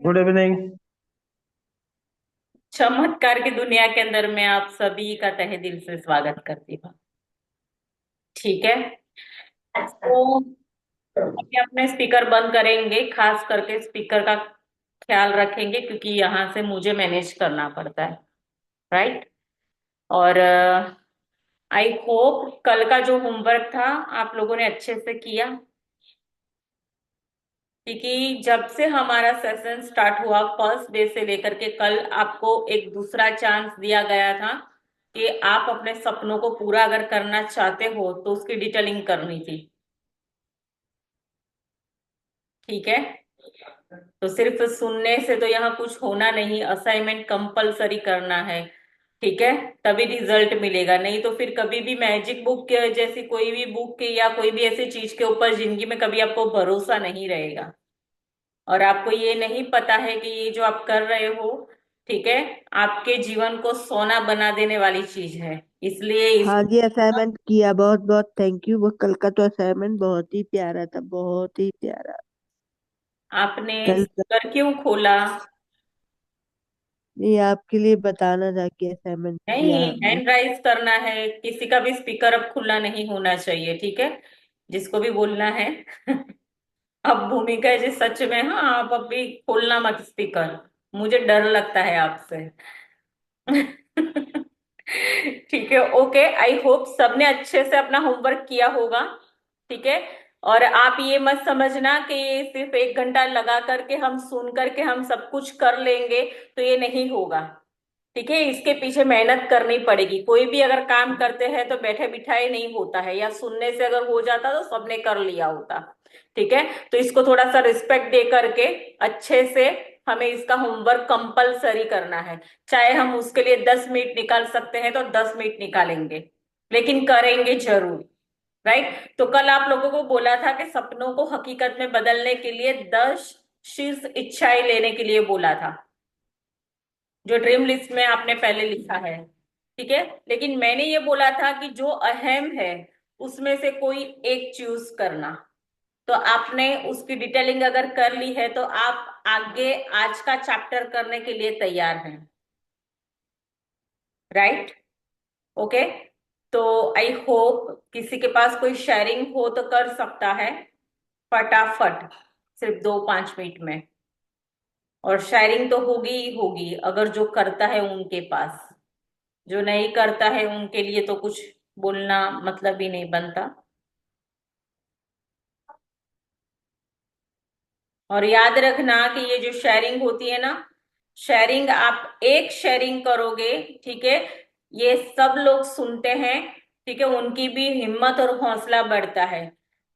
Good evening. चमत्कार की दुनिया के अंदर मैं आप सभी का तहे दिल से स्वागत करती हूँ। ठीक है। तो अभी अपने स्पीकर बंद करेंगे, खास करके स्पीकर का ख्याल रखेंगे क्योंकि यहाँ से मुझे मैनेज करना पड़ता है। राइट। और आई होप कल का जो होमवर्क था आप लोगों ने अच्छे से किया, क्योंकि जब से हमारा सेशन स्टार्ट हुआ फर्स्ट डे से लेकर के कल आपको एक दूसरा चांस दिया गया था कि आप अपने सपनों को पूरा अगर करना चाहते हो तो उसकी डिटेलिंग करनी थी। ठीक है। तो सिर्फ सुनने से तो यहाँ कुछ होना नहीं, असाइनमेंट कंपलसरी करना है। ठीक है। तभी रिजल्ट मिलेगा, नहीं तो फिर कभी भी मैजिक बुक के जैसी कोई भी बुक के या कोई भी ऐसी चीज के ऊपर जिंदगी में कभी आपको भरोसा नहीं रहेगा। और आपको ये नहीं पता है कि ये जो आप कर रहे हो, ठीक है, आपके जीवन को सोना बना देने वाली चीज है। इसलिए हाँ इसको जी, असाइनमेंट किया, बहुत बहुत थैंक यू। वो कल का तो असाइनमेंट बहुत ही प्यारा था, बहुत ही प्यारा। आपने कल का स्पीकर क्यों खोला? ये आपके लिए बताना था कि असाइनमेंट नहीं, किया हमने। हैंड राइज करना है, किसी का भी स्पीकर अब खुला नहीं होना चाहिए। ठीक है। जिसको भी बोलना है अब भूमिका जी सच में, हाँ, आप अभी खोलना मत स्पीकर, मुझे डर लगता है आपसे। ठीक है। ओके, आई होप सबने अच्छे से अपना होमवर्क किया होगा। ठीक है। और आप ये मत समझना कि ये सिर्फ 1 घंटा लगा करके हम सुन करके हम सब कुछ कर लेंगे, तो ये नहीं होगा। ठीक है। इसके पीछे मेहनत करनी पड़ेगी। कोई भी अगर काम करते हैं तो बैठे बिठाए नहीं होता है, या सुनने से अगर हो जाता तो सबने कर लिया होता। ठीक है। तो इसको थोड़ा सा रिस्पेक्ट दे करके अच्छे से हमें इसका होमवर्क कंपलसरी करना है। चाहे हम उसके लिए 10 मिनट निकाल सकते हैं तो 10 मिनट निकालेंगे, लेकिन करेंगे जरूर। राइट। तो कल आप लोगों को बोला था कि सपनों को हकीकत में बदलने के लिए 10 शीर्ष इच्छाएं लेने के लिए बोला था, जो ड्रीम लिस्ट में आपने पहले लिखा है। ठीक है। लेकिन मैंने ये बोला था कि जो अहम है उसमें से कोई एक चूज करना। तो आपने उसकी डिटेलिंग अगर कर ली है तो आप आगे आज का चैप्टर करने के लिए तैयार हैं। राइट। ओके। तो आई होप किसी के पास कोई शेयरिंग हो तो कर सकता है, फटाफट, सिर्फ 2-5 मिनट में। और शेयरिंग तो होगी ही होगी अगर जो करता है उनके पास, जो नहीं करता है उनके लिए तो कुछ बोलना मतलब ही नहीं बनता। और याद रखना कि ये जो शेयरिंग होती है ना, शेयरिंग आप एक शेयरिंग करोगे, ठीक है, ये सब लोग सुनते हैं, ठीक है, उनकी भी हिम्मत और हौसला बढ़ता है।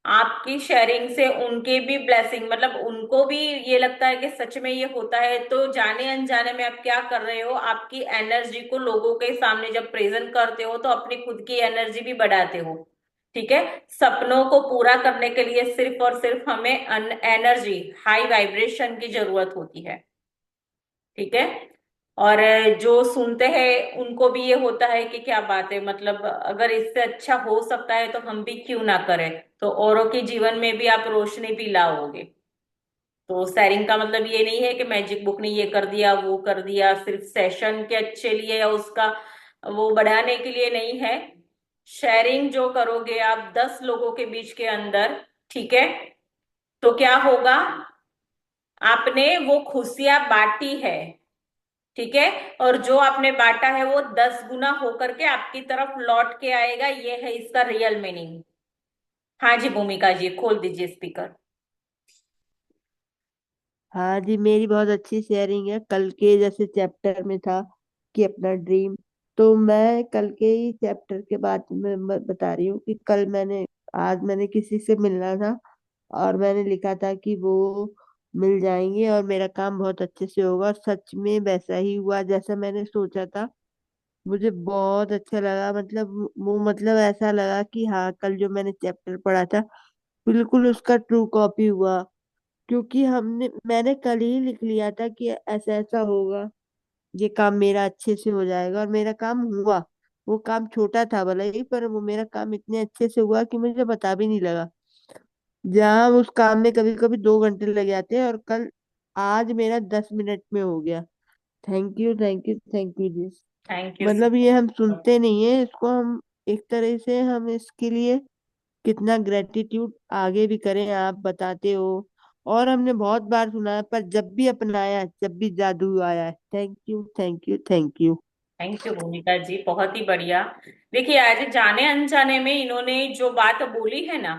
आपकी शेयरिंग से उनके भी ब्लेसिंग, मतलब उनको भी ये लगता है कि सच में ये होता है। तो जाने अनजाने में आप क्या कर रहे हो, आपकी एनर्जी को लोगों के सामने जब प्रेजेंट करते हो तो अपनी खुद की एनर्जी भी बढ़ाते हो। ठीक है। सपनों को पूरा करने के लिए सिर्फ और सिर्फ हमें एनर्जी, हाई वाइब्रेशन की जरूरत होती है। ठीक है। और जो सुनते हैं उनको भी ये होता है कि क्या बात है, मतलब अगर इससे अच्छा हो सकता है तो हम भी क्यों ना करें। तो औरों के जीवन में भी आप रोशनी भी लाओगे। तो शेयरिंग का मतलब ये नहीं है कि मैजिक बुक ने ये कर दिया वो कर दिया, सिर्फ सेशन के अच्छे लिए या उसका वो बढ़ाने के लिए नहीं है। शेयरिंग जो करोगे आप 10 लोगों के बीच के अंदर, ठीक है, तो क्या होगा, आपने वो खुशियां बांटी है। ठीक है। और जो आपने बांटा है वो 10 गुना होकर के आपकी तरफ लौट के आएगा, ये है इसका रियल मीनिंग। हाँ जी भूमिका जी, खोल दीजिए स्पीकर। हाँ जी, मेरी बहुत अच्छी शेयरिंग है। कल के जैसे चैप्टर में था कि अपना ड्रीम, तो मैं कल के ही चैप्टर के बाद में बता रही हूँ कि कल मैंने, आज मैंने किसी से मिलना था और मैंने लिखा था कि वो मिल जाएंगे और मेरा काम बहुत अच्छे से होगा, और सच में वैसा ही हुआ जैसा मैंने सोचा था। मुझे बहुत अच्छा लगा, मतलब वो, मतलब ऐसा लगा कि हाँ, कल जो मैंने चैप्टर पढ़ा था बिल्कुल उसका ट्रू कॉपी हुआ। क्योंकि मैंने कल ही लिख लिया था कि ऐसा ऐसा होगा, ये काम मेरा अच्छे से हो जाएगा, और मेरा काम हुआ। वो काम छोटा था भले ही, पर वो मेरा काम इतने अच्छे से हुआ कि मुझे पता भी नहीं लगा। जहाँ उस काम में कभी कभी 2 घंटे लग जाते हैं, और कल आज मेरा 10 मिनट में हो गया। Thank you, thank you, thank you ji. Thank you. मतलब ये हम सुनते नहीं है इसको, हम एक तरह से हम इसके लिए कितना ग्रेटिट्यूड आगे भी करें, आप बताते हो। और हमने बहुत बार सुना है, पर जब भी अपनाया, जब भी जादू आया है। Thank you, thank you, thank you. Thank you भूमिका जी, बहुत ही बढ़िया। देखिए आज जाने अनजाने में इन्होंने जो बात बोली है ना,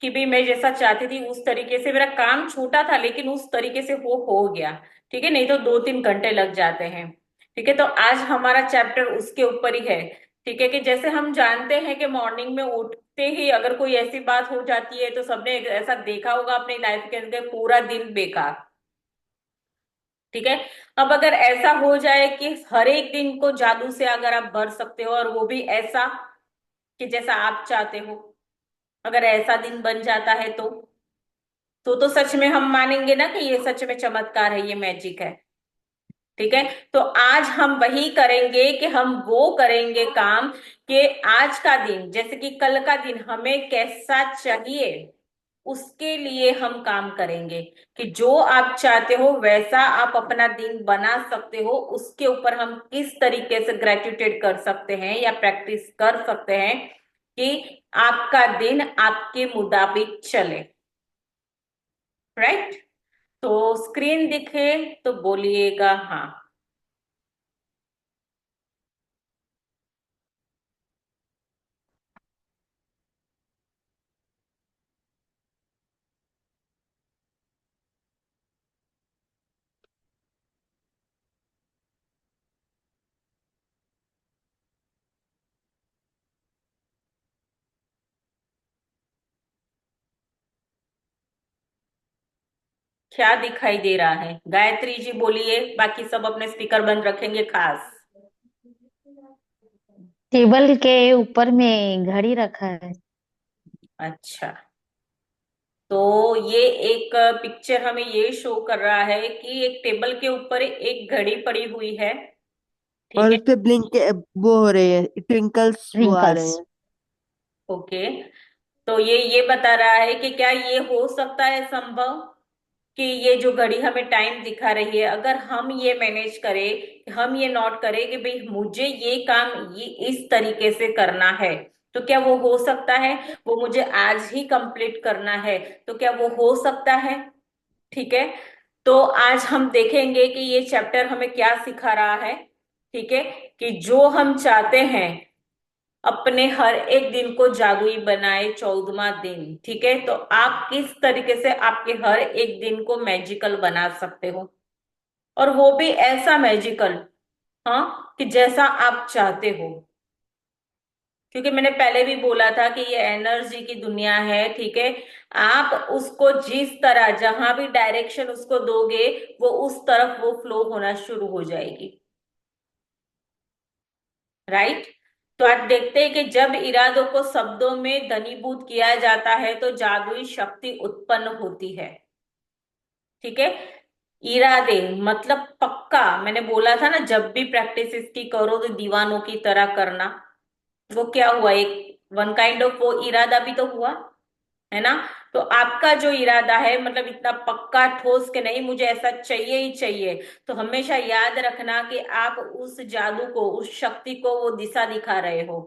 कि भाई मैं जैसा चाहती थी उस तरीके से, मेरा काम छोटा था लेकिन उस तरीके से वो हो गया। ठीक है, नहीं तो 2-3 घंटे लग जाते हैं। ठीक है, तो आज हमारा चैप्टर उसके ऊपर ही है। ठीक है, कि जैसे हम जानते हैं कि मॉर्निंग में उठते ही अगर कोई ऐसी बात हो जाती है तो सबने ऐसा देखा होगा अपनी लाइफ के अंदर, पूरा दिन बेकार। ठीक है, अब अगर ऐसा हो जाए कि हर एक दिन को जादू से अगर आप भर सकते हो, और वो भी ऐसा कि जैसा आप चाहते हो, अगर ऐसा दिन बन जाता है तो सच में हम मानेंगे ना कि ये सच में चमत्कार है, ये मैजिक है। ठीक है, तो आज हम वही करेंगे कि हम वो करेंगे काम, कि आज का दिन जैसे कि कल का दिन हमें कैसा चाहिए, उसके लिए हम काम करेंगे। कि जो आप चाहते हो वैसा आप अपना दिन बना सकते हो, उसके ऊपर हम किस तरीके से ग्रेटिट्यूड कर सकते हैं या प्रैक्टिस कर सकते हैं कि आपका दिन आपके मुताबिक चले। राइट, तो स्क्रीन दिखे तो बोलिएगा हाँ। क्या दिखाई दे रहा है? गायत्री जी बोलिए, बाकी सब अपने स्पीकर बंद रखेंगे खास। टेबल के ऊपर में घड़ी रखा है। अच्छा, तो ये एक पिक्चर हमें ये शो कर रहा है कि एक टेबल के ऊपर एक घड़ी पड़ी हुई है। ठीक और है, उस पे ब्लिंक वो हो रहे हैं, ट्विंकल्स वो आ रहे ट्विंकल्स। हैं। ओके। तो ये बता रहा है कि क्या ये हो सकता है संभव, कि ये जो घड़ी हमें टाइम दिखा रही है, अगर हम ये मैनेज करें, हम ये नोट करें कि भाई मुझे ये काम ये इस तरीके से करना है, तो क्या वो हो सकता है? वो मुझे आज ही कंप्लीट करना है, तो क्या वो हो सकता है? ठीक है, तो आज हम देखेंगे कि ये चैप्टर हमें क्या सिखा रहा है। ठीक है, कि जो हम चाहते हैं अपने हर एक दिन को जादुई बनाए 14वां दिन। ठीक है, तो आप किस तरीके से आपके हर एक दिन को मैजिकल बना सकते हो, और वो भी ऐसा मैजिकल, हाँ, कि जैसा आप चाहते हो। क्योंकि मैंने पहले भी बोला था कि ये एनर्जी की दुनिया है। ठीक है, आप उसको जिस तरह जहां भी डायरेक्शन उसको दोगे, वो उस तरफ वो फ्लो होना शुरू हो जाएगी। राइट, तो आज देखते हैं कि जब इरादों को शब्दों में घनीभूत किया जाता है तो जादुई शक्ति उत्पन्न होती है। ठीक है, इरादे मतलब पक्का, मैंने बोला था ना जब भी प्रैक्टिस इसकी करो तो दीवानों की तरह करना। वो क्या हुआ, एक वन काइंड ऑफ वो इरादा भी तो हुआ, है ना? तो आपका जो इरादा है मतलब इतना पक्का ठोस के नहीं मुझे ऐसा चाहिए ही चाहिए, तो हमेशा याद रखना कि आप उस जादू को, उस शक्ति को वो दिशा दिखा रहे हो,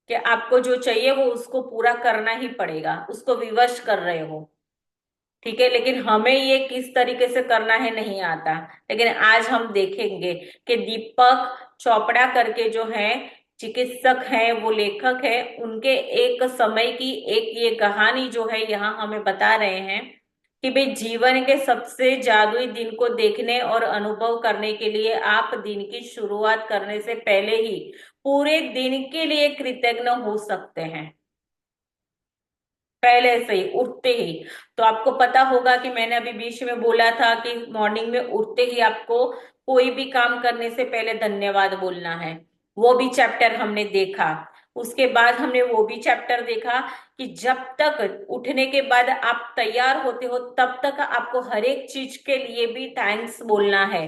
कि आपको जो चाहिए वो उसको पूरा करना ही पड़ेगा, उसको विवश कर रहे हो। ठीक है, लेकिन हमें ये किस तरीके से करना है नहीं आता। लेकिन आज हम देखेंगे कि दीपक चोपड़ा करके जो है चिकित्सक हैं, वो लेखक है, उनके एक समय की एक ये कहानी जो है यहाँ हमें बता रहे हैं कि भाई जीवन के सबसे जादुई दिन को देखने और अनुभव करने के लिए आप दिन की शुरुआत करने से पहले ही पूरे दिन के लिए कृतज्ञ हो सकते हैं, पहले से ही उठते ही। तो आपको पता होगा कि मैंने अभी बीच में बोला था कि मॉर्निंग में उठते ही आपको कोई भी काम करने से पहले धन्यवाद बोलना है। वो भी चैप्टर हमने देखा। उसके बाद हमने वो भी चैप्टर देखा कि जब तक उठने के बाद आप तैयार होते हो तब तक आपको हर एक चीज के लिए भी थैंक्स बोलना है।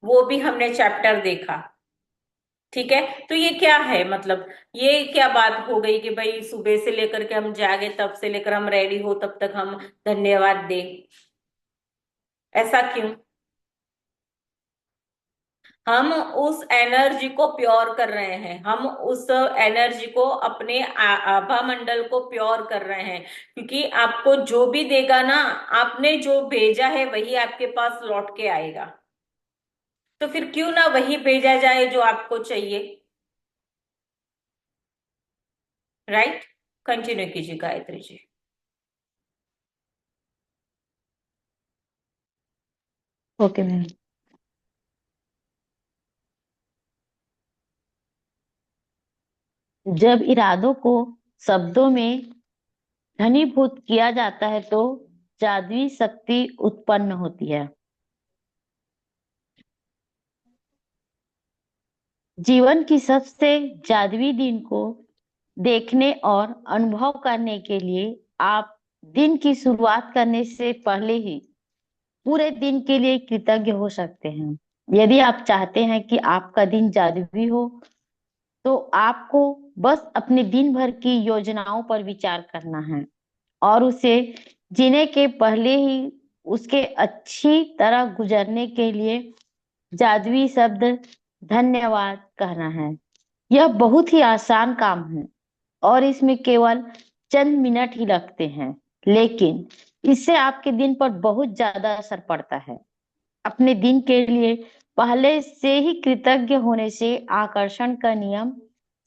वो भी हमने चैप्टर देखा। ठीक है, तो ये क्या है मतलब, ये क्या बात हो गई कि भाई सुबह से लेकर के हम जागे तब से लेकर हम रेडी हो तब तक हम धन्यवाद दें? ऐसा क्यों? हम उस एनर्जी को प्योर कर रहे हैं, हम उस एनर्जी को अपने आभा मंडल को प्योर कर रहे हैं, क्योंकि आपको जो भी देगा ना, आपने जो भेजा है वही आपके पास लौट के आएगा। तो फिर क्यों ना वही भेजा जाए जो आपको चाहिए। राइट। कंटिन्यू कीजिए गायत्री जी। Okay ma'am. जब इरादों को शब्दों में घनीभूत किया जाता है तो जादुई शक्ति उत्पन्न होती है। जीवन की सबसे जादुई दिन को देखने और अनुभव करने के लिए आप दिन की शुरुआत करने से पहले ही पूरे दिन के लिए कृतज्ञ हो सकते हैं। यदि आप चाहते हैं कि आपका दिन जादुई हो तो आपको बस अपने दिन भर की योजनाओं पर विचार करना है और उसे जीने के पहले ही उसके अच्छी तरह गुजरने के लिए जादुई शब्द धन्यवाद कहना है। यह बहुत ही आसान काम है और इसमें केवल चंद मिनट ही लगते हैं, लेकिन इससे आपके दिन पर बहुत ज्यादा असर पड़ता है। अपने दिन के लिए पहले से ही कृतज्ञ होने से आकर्षण का नियम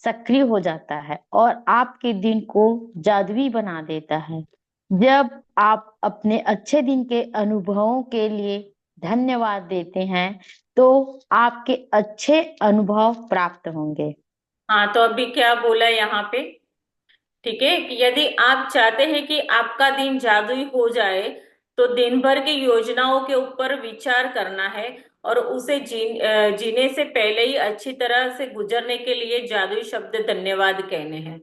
सक्रिय हो जाता है और आपके दिन को जादुई बना देता है। जब आप अपने अच्छे दिन के अनुभवों के लिए धन्यवाद देते हैं तो आपके अच्छे अनुभव प्राप्त होंगे। हाँ, तो अभी क्या बोला यहाँ पे? ठीक है कि यदि आप चाहते हैं कि आपका दिन जादुई हो जाए, तो दिन भर की योजनाओं के ऊपर विचार करना है और उसे जीने से पहले ही अच्छी तरह से गुजरने के लिए जादुई शब्द धन्यवाद कहने हैं।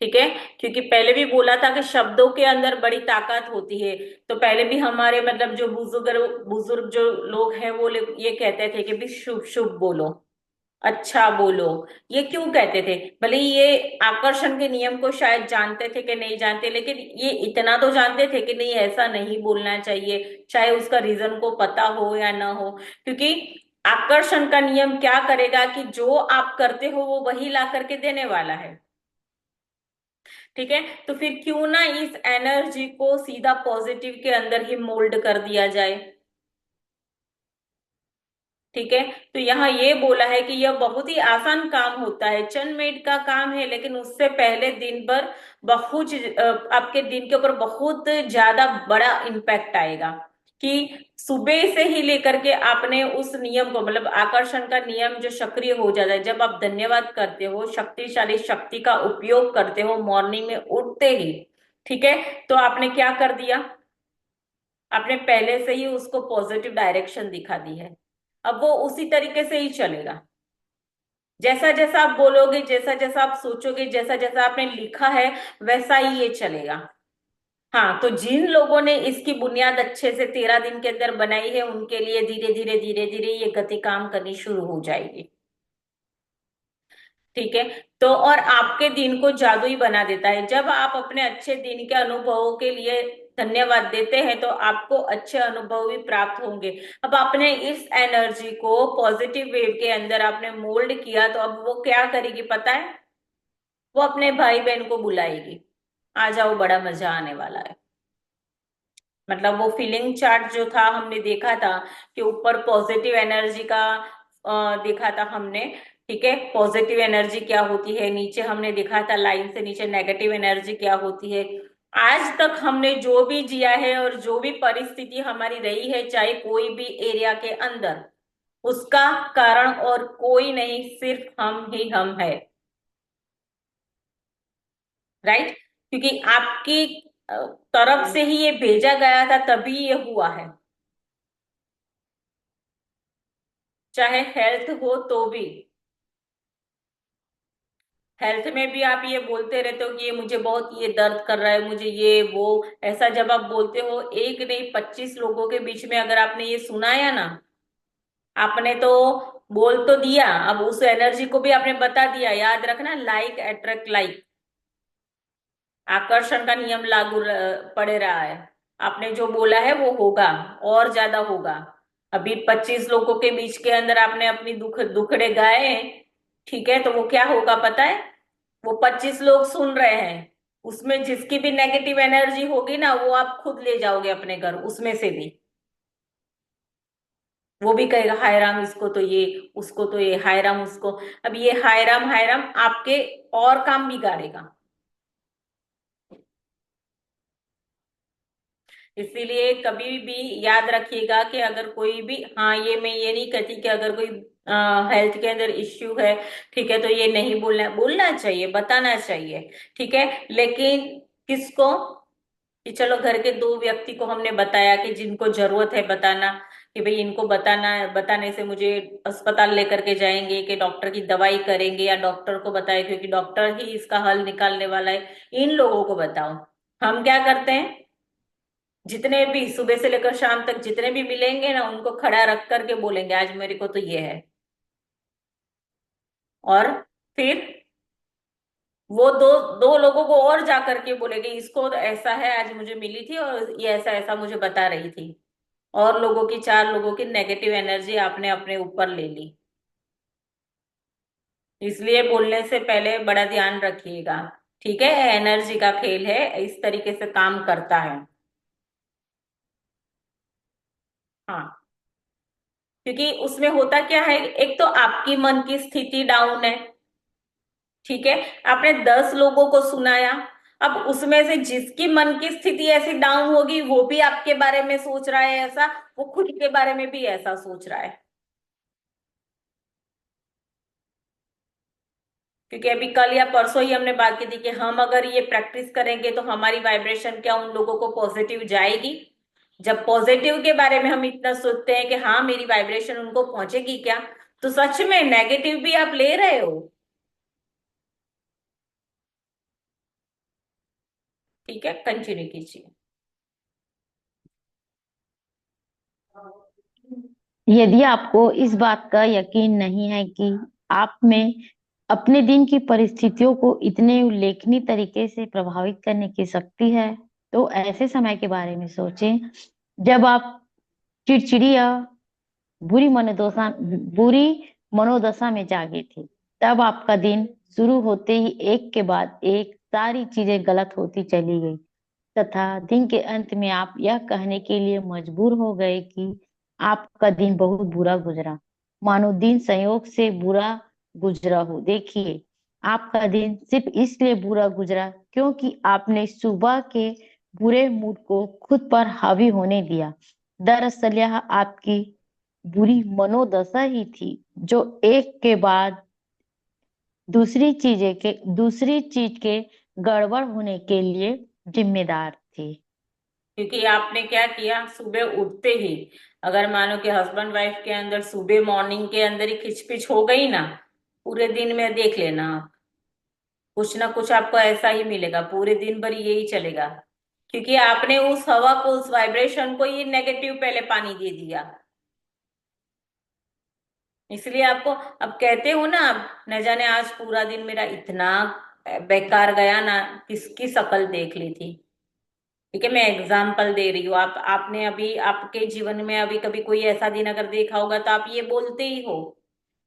ठीक है। क्योंकि पहले भी बोला था कि शब्दों के अंदर बड़ी ताकत होती है। तो पहले भी हमारे मतलब जो बुजुर्ग बुजुर्ग जो लोग हैं वो ये कहते थे कि भी शुभ शुभ बोलो, अच्छा बोलो। ये क्यों कहते थे? भले ही ये आकर्षण के नियम को शायद जानते थे कि नहीं जानते, लेकिन ये इतना तो जानते थे कि नहीं, ऐसा नहीं बोलना चाहिए, चाहे उसका रीजन को पता हो या ना हो। क्योंकि आकर्षण का नियम क्या करेगा कि जो आप करते हो वो वही ला करके देने वाला है। ठीक है। तो फिर क्यों ना इस एनर्जी को सीधा पॉजिटिव के अंदर ही मोल्ड कर दिया जाए। ठीक है। तो यहाँ ये बोला है कि यह बहुत ही आसान काम होता है, चंद मिनट का काम है, लेकिन उससे पहले दिन भर बहुत आपके दिन के ऊपर बहुत ज्यादा बड़ा इम्पैक्ट आएगा। कि सुबह से ही लेकर के आपने उस नियम को मतलब आकर्षण का नियम जो सक्रिय हो जाता है, जब आप धन्यवाद करते हो, शक्तिशाली शक्ति का उपयोग करते हो मॉर्निंग में उठते ही। ठीक है। तो आपने क्या कर दिया? आपने पहले से ही उसको पॉजिटिव डायरेक्शन दिखा दी है। अब वो उसी तरीके से ही चलेगा। जैसा जैसा आप बोलोगे, जैसा जैसा आप सोचोगे, जैसा जैसा आपने लिखा है, वैसा ही ये चलेगा। हाँ, तो जिन लोगों ने इसकी बुनियाद अच्छे से 13 दिन के अंदर बनाई है, उनके लिए धीरे धीरे धीरे धीरे ये गति काम करनी शुरू हो जाएगी। ठीक है। तो और आपके दिन को जादुई बना देता है। जब आप अपने अच्छे दिन के अनुभवों के लिए धन्यवाद देते हैं तो आपको अच्छे अनुभव भी प्राप्त होंगे। अब आपने इस एनर्जी को पॉजिटिव वेव के अंदर आपने मोल्ड किया, तो अब वो क्या करेगी पता है? वो अपने भाई बहन को बुलाएगी, आ जाओ बड़ा मजा आने वाला है। मतलब वो फीलिंग चार्ट जो था हमने देखा था कि ऊपर पॉजिटिव एनर्जी का देखा था हमने। ठीक है। पॉजिटिव एनर्जी क्या होती है, नीचे हमने देखा था लाइन से नीचे नेगेटिव एनर्जी क्या होती है। आज तक हमने जो भी जिया है और जो भी परिस्थिति हमारी रही है, चाहे कोई भी एरिया के अंदर, उसका कारण और कोई नहीं, सिर्फ हम ही हम है। राइट। क्योंकि आपकी अ, तरफ से ही ये भेजा गया था, तभी ये हुआ है। चाहे हेल्थ हो तो भी, हेल्थ में भी आप ये बोलते रहते हो कि ये मुझे बहुत ये दर्द कर रहा है, मुझे ये वो। ऐसा जब आप बोलते हो, एक नहीं 25 लोगों के बीच में अगर आपने ये सुनाया ना, आपने तो बोल तो दिया, अब उस एनर्जी को भी आपने बता दिया। याद रखना, लाइक अट्रैक्ट लाइक, आकर्षण का नियम लागू पड़े रहा है। आपने जो बोला है वो होगा, और ज्यादा होगा। अभी 25 लोगों के बीच के अंदर आपने अपनी दुखड़े गाए हैं, ठीक है, तो वो क्या होगा पता है? वो 25 लोग सुन रहे हैं, उसमें जिसकी भी नेगेटिव एनर्जी होगी ना, वो आप खुद ले जाओगे अपने घर, उसमें से भी। वो भी कहेगा हाय राम इसको तो ये, उसको तो ये, हाय राम उसको। अब ये हाय राम आपके और काम बिगाड़ेगा। इसीलिए कभी भी याद रखिएगा कि अगर कोई भी, हाँ ये मैं ये नहीं कहती कि अगर कोई हेल्थ के अंदर इश्यू है, ठीक है, तो ये नहीं बोलना, बोलना चाहिए, बताना चाहिए, ठीक है। लेकिन किसको? कि चलो घर के दो व्यक्ति को हमने बताया कि जिनको जरूरत है बताना, कि भाई इनको बताना है, बताने से मुझे अस्पताल लेकर के जाएंगे कि डॉक्टर की दवाई करेंगे, या डॉक्टर को बताए क्योंकि डॉक्टर ही इसका हल निकालने वाला है, इन लोगों को बताओ। हम क्या करते हैं, जितने भी सुबह से लेकर शाम तक जितने भी मिलेंगे ना, उनको खड़ा रख करके बोलेंगे आज मेरे को तो ये है। और फिर वो दो दो लोगों को और जा करके बोलेंगे इसको तो ऐसा है, आज मुझे मिली थी और ये ऐसा ऐसा मुझे बता रही थी। और लोगों की, 4 लोगों की नेगेटिव एनर्जी आपने अपने ऊपर ले ली। इसलिए बोलने से पहले बड़ा ध्यान रखिएगा, ठीक है। एनर्जी का खेल है, इस तरीके से काम करता है। हाँ, क्योंकि उसमें होता क्या है, एक तो आपकी मन की स्थिति डाउन है, ठीक है। आपने 10 लोगों को सुनाया, अब उसमें से जिसकी मन की स्थिति ऐसी डाउन होगी, वो भी आपके बारे में सोच रहा है ऐसा, वो खुद के बारे में भी ऐसा सोच रहा है। क्योंकि अभी कल या परसों ही हमने बात की थी कि हम अगर ये प्रैक्टिस करेंगे तो हमारी वाइब्रेशन क्या उन लोगों को पॉजिटिव जाएगी। जब पॉजिटिव के बारे में हम इतना सोचते हैं कि हाँ मेरी वाइब्रेशन उनको पहुंचेगी क्या, तो सच में नेगेटिव भी आप ले रहे हो। ठीक है, कंटिन्यू कीजिए। यदि आपको इस बात का यकीन नहीं है कि आप में अपने दिन की परिस्थितियों को इतने उल्लेखनीय तरीके से प्रभावित करने की शक्ति है, तो ऐसे समय के बारे में सोचें जब आप चिड़चिड़ी या बुरी मनोदशा बुरी मनोदशा में जागे थे। तब आपका दिन शुरू होते ही एक के बाद एक सारी चीजें गलत होती चली गई, तथा दिन के अंत में आप यह कहने के लिए मजबूर हो गए कि आपका दिन बहुत बुरा गुजरा, मानो दिन संयोग से बुरा गुजरा हो। देखिए, आपका दिन सिर्फ इसलिए बुरा गुजरा क्योंकि आपने सुबह के बुरे मूड को खुद पर हावी होने दिया। दरअसल यह आपकी बुरी मनोदशा ही थी जो एक के बाद दूसरी चीज के गड़बड़ होने के लिए जिम्मेदार थी। क्योंकि आपने क्या किया, सुबह उठते ही, अगर मानो कि हस्बैंड वाइफ के अंदर सुबह मॉर्निंग के अंदर ही खिचपिच हो गई ना, पूरे दिन में देख लेना आप, कुछ ना कुछ आपको ऐसा ही मिलेगा, पूरे दिन भर यही चलेगा। क्योंकि आपने उस हवा को, उस वाइब्रेशन को ये नेगेटिव पहले पानी दे दिया। इसलिए आपको, अब कहते हो ना आप, न जाने आज पूरा दिन मेरा इतना बेकार गया ना, किसकी शक्ल देख ली थी। ठीक है, मैं एग्जाम्पल दे रही हूँ, आप आपने अभी आपके जीवन में अभी कभी कोई ऐसा दिन अगर देखा होगा तो आप ये बोलते ही हो।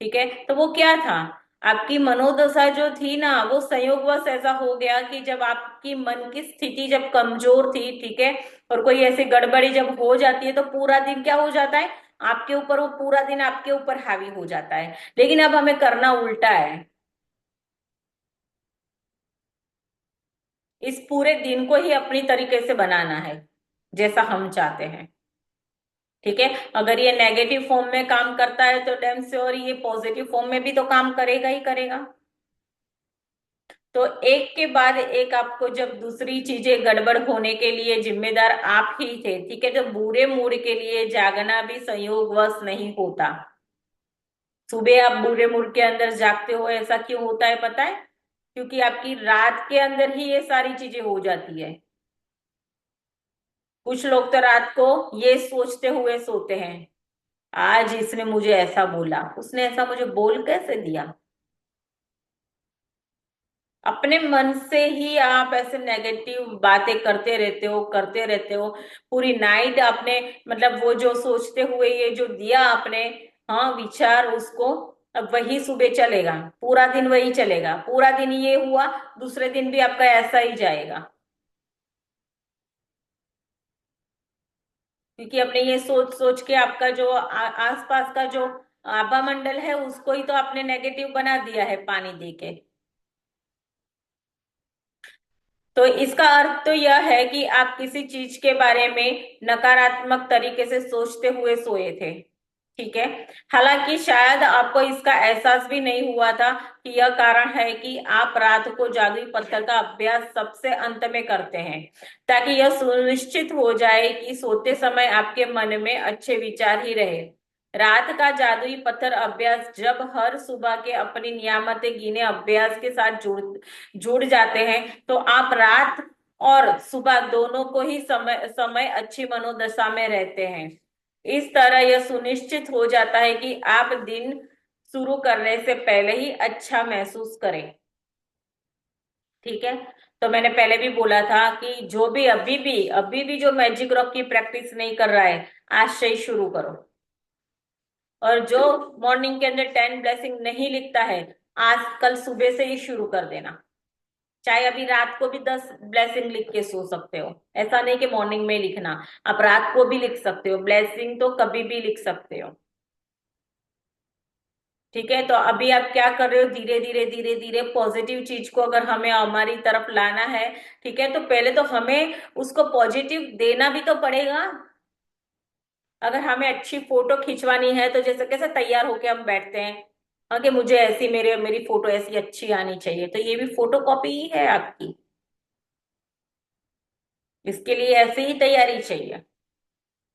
ठीक है, तो वो क्या था, आपकी मनोदशा जो थी ना, वो संयोगवश ऐसा हो गया कि जब आपकी मन की स्थिति जब कमजोर थी, ठीक है, और कोई ऐसी गड़बड़ी जब हो जाती है तो पूरा दिन क्या हो जाता है आपके ऊपर, वो पूरा दिन आपके ऊपर हावी हो जाता है। लेकिन अब हमें करना उल्टा है, इस पूरे दिन को ही अपनी तरीके से बनाना है जैसा हम चाहते हैं। ठीक है, अगर ये नेगेटिव फॉर्म में काम करता है तो डैम श्योर ये पॉजिटिव फॉर्म में भी तो काम करेगा ही करेगा। तो एक के बाद एक आपको, जब दूसरी चीजें गड़बड़ होने के लिए जिम्मेदार आप ही थे, ठीक है, जब बुरे मूड के लिए जागना भी संयोगवश नहीं होता। सुबह आप बुरे मूड के अंदर जागते हो, ऐसा क्यों होता है पता है? क्योंकि आपकी रात के अंदर ही ये सारी चीजें हो जाती है। कुछ लोग तो रात को ये सोचते हुए सोते हैं, आज इसने मुझे ऐसा बोला, उसने ऐसा मुझे बोल कैसे दिया। अपने मन से ही आप ऐसे नेगेटिव बातें करते रहते हो पूरी नाइट आपने, मतलब वो जो सोचते हुए ये जो दिया आपने, हाँ, विचार उसको, अब वही सुबह चलेगा, पूरा दिन वही चलेगा, पूरा दिन ये हुआ, दूसरे दिन भी आपका ऐसा ही जाएगा। क्योंकि आपने ये सोच सोच के आपका जो आसपास का जो आभा मंडल है उसको ही तो आपने नेगेटिव बना दिया है पानी दे के। तो इसका अर्थ तो यह है कि आप किसी चीज के बारे में नकारात्मक तरीके से सोचते हुए सोए थे। ठीक है। हालांकि शायद आपको इसका एहसास भी नहीं हुआ था कि यह कारण है कि आप रात को जादुई पत्थर का अभ्यास सबसे अंत में करते हैं, ताकि यह सुनिश्चित हो जाए कि सोते समय आपके मन में अच्छे विचार ही रहे। रात का जादुई पत्थर अभ्यास जब हर सुबह के अपनी नियामत गिने अभ्यास के साथ जुड़ जुड़ जाते हैं, तो आप रात और सुबह दोनों को ही समय समय अच्छी मनोदशा में रहते हैं। इस तरह यह सुनिश्चित हो जाता है कि आप दिन शुरू करने से पहले ही अच्छा महसूस करें। ठीक है। तो मैंने पहले भी बोला था कि जो भी अभी भी जो मैजिक रॉक की प्रैक्टिस नहीं कर रहा है, आज से ही शुरू करो। और जो मॉर्निंग के अंदर 10 ब्लेसिंग नहीं लिखता है, आज कल सुबह से ही शुरू कर देना। चाहे अभी रात को भी 10 ब्लेसिंग लिख के सो सकते हो, ऐसा नहीं कि मॉर्निंग में लिखना, आप रात को भी लिख सकते हो, ब्लेसिंग तो कभी भी लिख सकते हो। ठीक है। तो अभी आप क्या कर रहे हो, धीरे धीरे धीरे धीरे पॉजिटिव चीज को अगर हमें हमारी तरफ लाना है, ठीक है, तो पहले तो हमें उसको पॉजिटिव देना भी तो पड़ेगा। अगर हमें अच्छी फोटो खिंचवानी है तो जैसे कैसे तैयार होके हम बैठते हैं, हाँ, कि मुझे ऐसी मेरी फोटो ऐसी अच्छी आनी चाहिए, तो ये भी फोटो कॉपी ही है आपकी। इसके लिए ऐसे ही तैयारी चाहिए।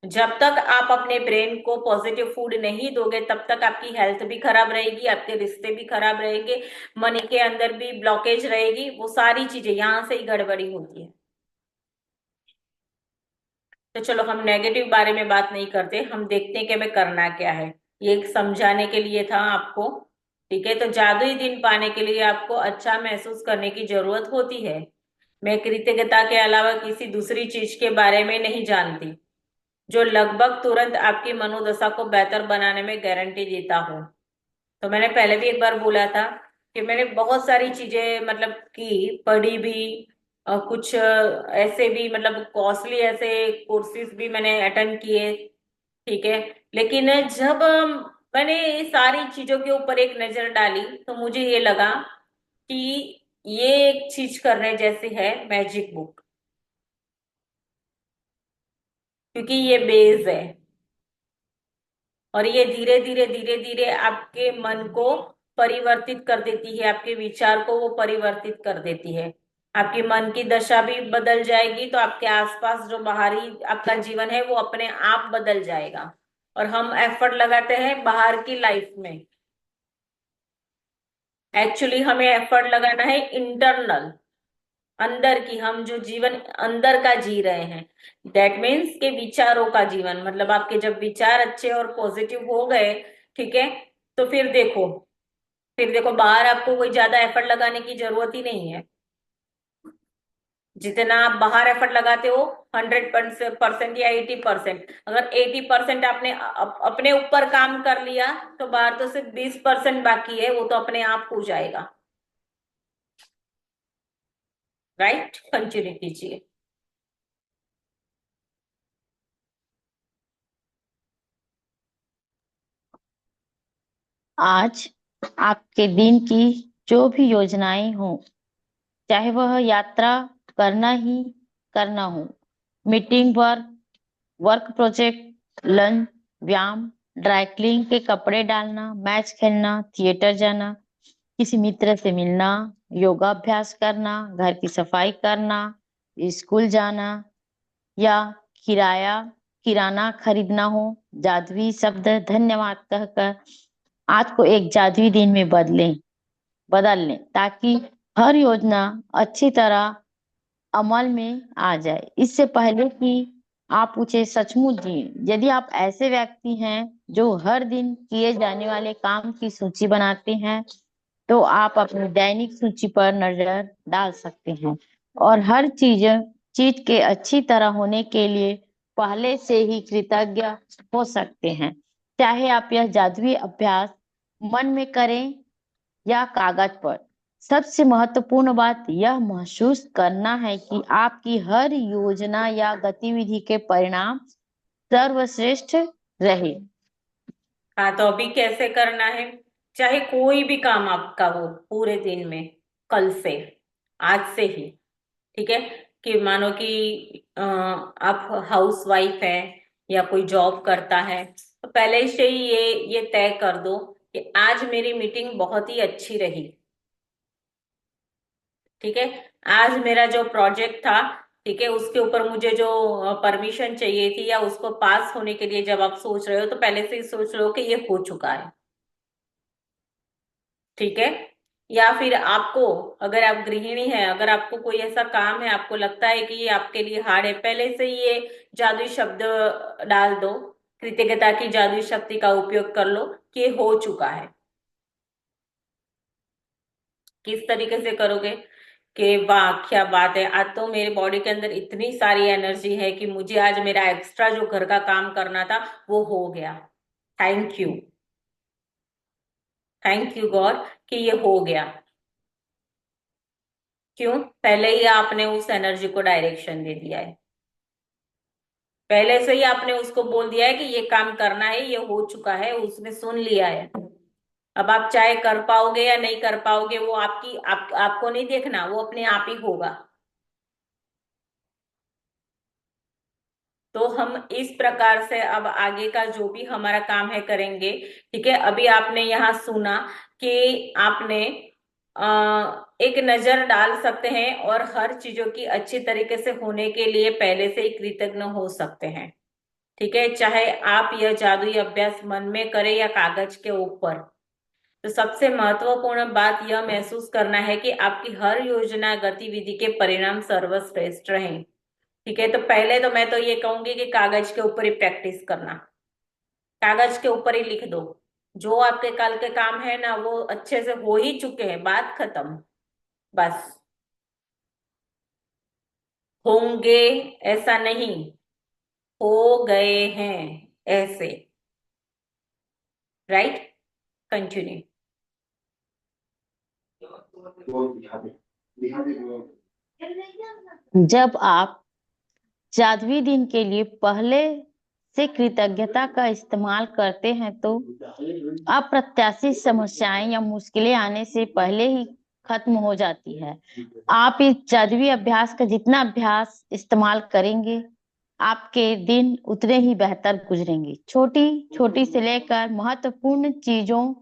जब तक आप अपने ब्रेन को पॉजिटिव फूड नहीं दोगे तब तक आपकी हेल्थ भी खराब रहेगी, आपके रिश्ते भी खराब रहेंगे, मनी के अंदर भी ब्लॉकेज रहेगी, वो सारी चीजें यहां से ही गड़बड़ी होती है। तो चलो हम नेगेटिव बारे में बात नहीं करते, हम देखते हैं कि हमें करना क्या है। ये एक समझाने के लिए था आपको। ठीक है। तो जादुई दिन पाने के लिए आपको अच्छा महसूस करने की जरूरत होती है। मैं कृतज्ञता के अलावा किसी दूसरी चीज के बारे में नहीं जानती जो लगभग तुरंत आपकी मनोदशा को बेहतर बनाने में गारंटी देता हूँ। तो मैंने पहले भी एक बार बोला था कि मैंने बहुत सारी चीजें मतलब की, पढ़ी भी, कुछ ऐसे भी मतलब कॉस्टली ऐसे कोर्सेज भी मैंने अटेंड किए। ठीक है। लेकिन जब मैंने ये सारी चीजों के ऊपर एक नजर डाली तो मुझे ये लगा कि ये एक चीज करने जैसी है, मैजिक बुक, क्योंकि ये बेस है और ये धीरे धीरे धीरे धीरे आपके मन को परिवर्तित कर देती है, आपके विचार को वो परिवर्तित कर देती है। आपकी मन की दशा भी बदल जाएगी तो आपके आसपास जो बाहरी आपका जीवन है वो अपने आप बदल जाएगा। और हम एफर्ट लगाते हैं बाहर की लाइफ में, एक्चुअली हमें एफर्ट लगाना है इंटरनल, अंदर की, हम जो जीवन अंदर का जी रहे हैं, दैट मीन्स के विचारों का जीवन, मतलब आपके जब विचार अच्छे और पॉजिटिव हो गए, ठीक है, तो फिर देखो बाहर आपको कोई ज्यादा एफर्ट लगाने की जरूरत ही नहीं है। जितना आप बाहर एफर्ट लगाते हो 100% या 80%, अगर 80% आपने अपने ऊपर काम कर लिया तो बाहर तो सिर्फ 20% बाकी है, वो तो अपने आप हो जाएगा। राइट, कंटिन्यू कीजिए। आज आपके दिन की जो भी योजनाएं हो, चाहे वह यात्रा करना ही करना हो, मीटिंग, वर्क प्रोजेक्ट, लंच, व्यायाम, ड्राई क्लीन के कपड़े डालना, मैच खेलना, थिएटर जाना, किसी मित्र से मिलना, योगा अभ्यास करना, घर की सफाई करना, स्कूल जाना, या किराया किराना खरीदना हो, जादुई शब्द धन्यवाद कहकर आज को एक जादुई दिन में बदल लें, ताकि हर योजना अच्छी तरह अमल में आ जाए इससे पहले कि आप उसे सचमुच जिए। यदि आप ऐसे व्यक्ति हैं जो हर दिन किए जाने वाले काम की सूची बनाते हैं, तो आप अपनी दैनिक सूची पर नजर डाल सकते हैं और हर चीज के अच्छी तरह होने के लिए पहले से ही कृतज्ञ हो सकते हैं। चाहे आप यह जादुई अभ्यास मन में करें या कागज पर, सबसे महत्वपूर्ण बात यह महसूस करना है कि आपकी हर योजना या गतिविधि के परिणाम सर्वश्रेष्ठ रहे। हाँ, तो अभी कैसे करना है? चाहे कोई भी काम आपका हो पूरे दिन में, कल से, आज से ही, ठीक है, कि मानो कि आप हाउस वाइफ है या कोई जॉब करता है, तो पहले से ही ये तय कर दो कि आज मेरी मीटिंग बहुत ही अच्छी रही। ठीक है, आज मेरा जो प्रोजेक्ट था, ठीक है, उसके ऊपर मुझे जो परमिशन चाहिए थी या उसको पास होने के लिए जब आप सोच रहे हो तो पहले से ही सोच लो कि ये हो चुका है। ठीक है, या फिर आपको, अगर आप गृहिणी है, अगर आपको कोई ऐसा काम है, आपको लगता है कि ये आपके लिए हार्ड है, पहले से ही ये जादुई शब्द डाल दो, कृतज्ञता की जादुई शक्ति का उपयोग कर लो कि ये हो चुका है। किस तरीके से करोगे कि वाह क्या बात है, आज तो मेरे बॉडी के अंदर इतनी सारी एनर्जी है कि मुझे आज मेरा एक्स्ट्रा जो घर का काम करना था वो हो गया। Thank you, thank you God कि ये हो गया। क्यों? पहले ही आपने उस एनर्जी को डायरेक्शन दे दिया है, पहले से ही आपने उसको बोल दिया है कि ये काम करना है, ये हो चुका है, उसने सुन लिया है। अब आप चाहे कर पाओगे या नहीं कर पाओगे, वो आपको नहीं देखना, वो अपने आप ही होगा। तो हम इस प्रकार से अब आगे का जो भी हमारा काम है करेंगे। ठीक है, अभी आपने यहाँ सुना कि आपने एक नजर डाल सकते हैं और हर चीजों की अच्छी तरीके से होने के लिए पहले से ही कृतज्ञ हो सकते हैं। ठीक है, चाहे आप यह जादुई अभ्यास मन में करें या कागज के ऊपर, तो सबसे महत्वपूर्ण बात यह महसूस करना है कि आपकी हर योजना गतिविधि के परिणाम सर्वश्रेष्ठ रहें। ठीक है, तो पहले तो मैं तो ये कहूंगी कि कागज के ऊपर ही प्रैक्टिस करना, कागज के ऊपर ही लिख दो। जो आपके कल के काम है ना वो अच्छे से हो ही चुके हैं, बात खत्म, बस। होंगे ऐसा नहीं, हो गए हैं ऐसे। Right, continue. जब आप जादुई दिन के लिए पहले से कृतज्ञता का इस्तेमाल करते हैं तो अप्रत्याशित समस्याएं या मुश्किलें आने से पहले ही खत्म हो जाती है। आप इस जादुई अभ्यास का जितना अभ्यास इस्तेमाल करेंगे, आपके दिन उतने ही बेहतर गुजरेंगे। छोटी छोटी से लेकर महत्वपूर्ण चीजों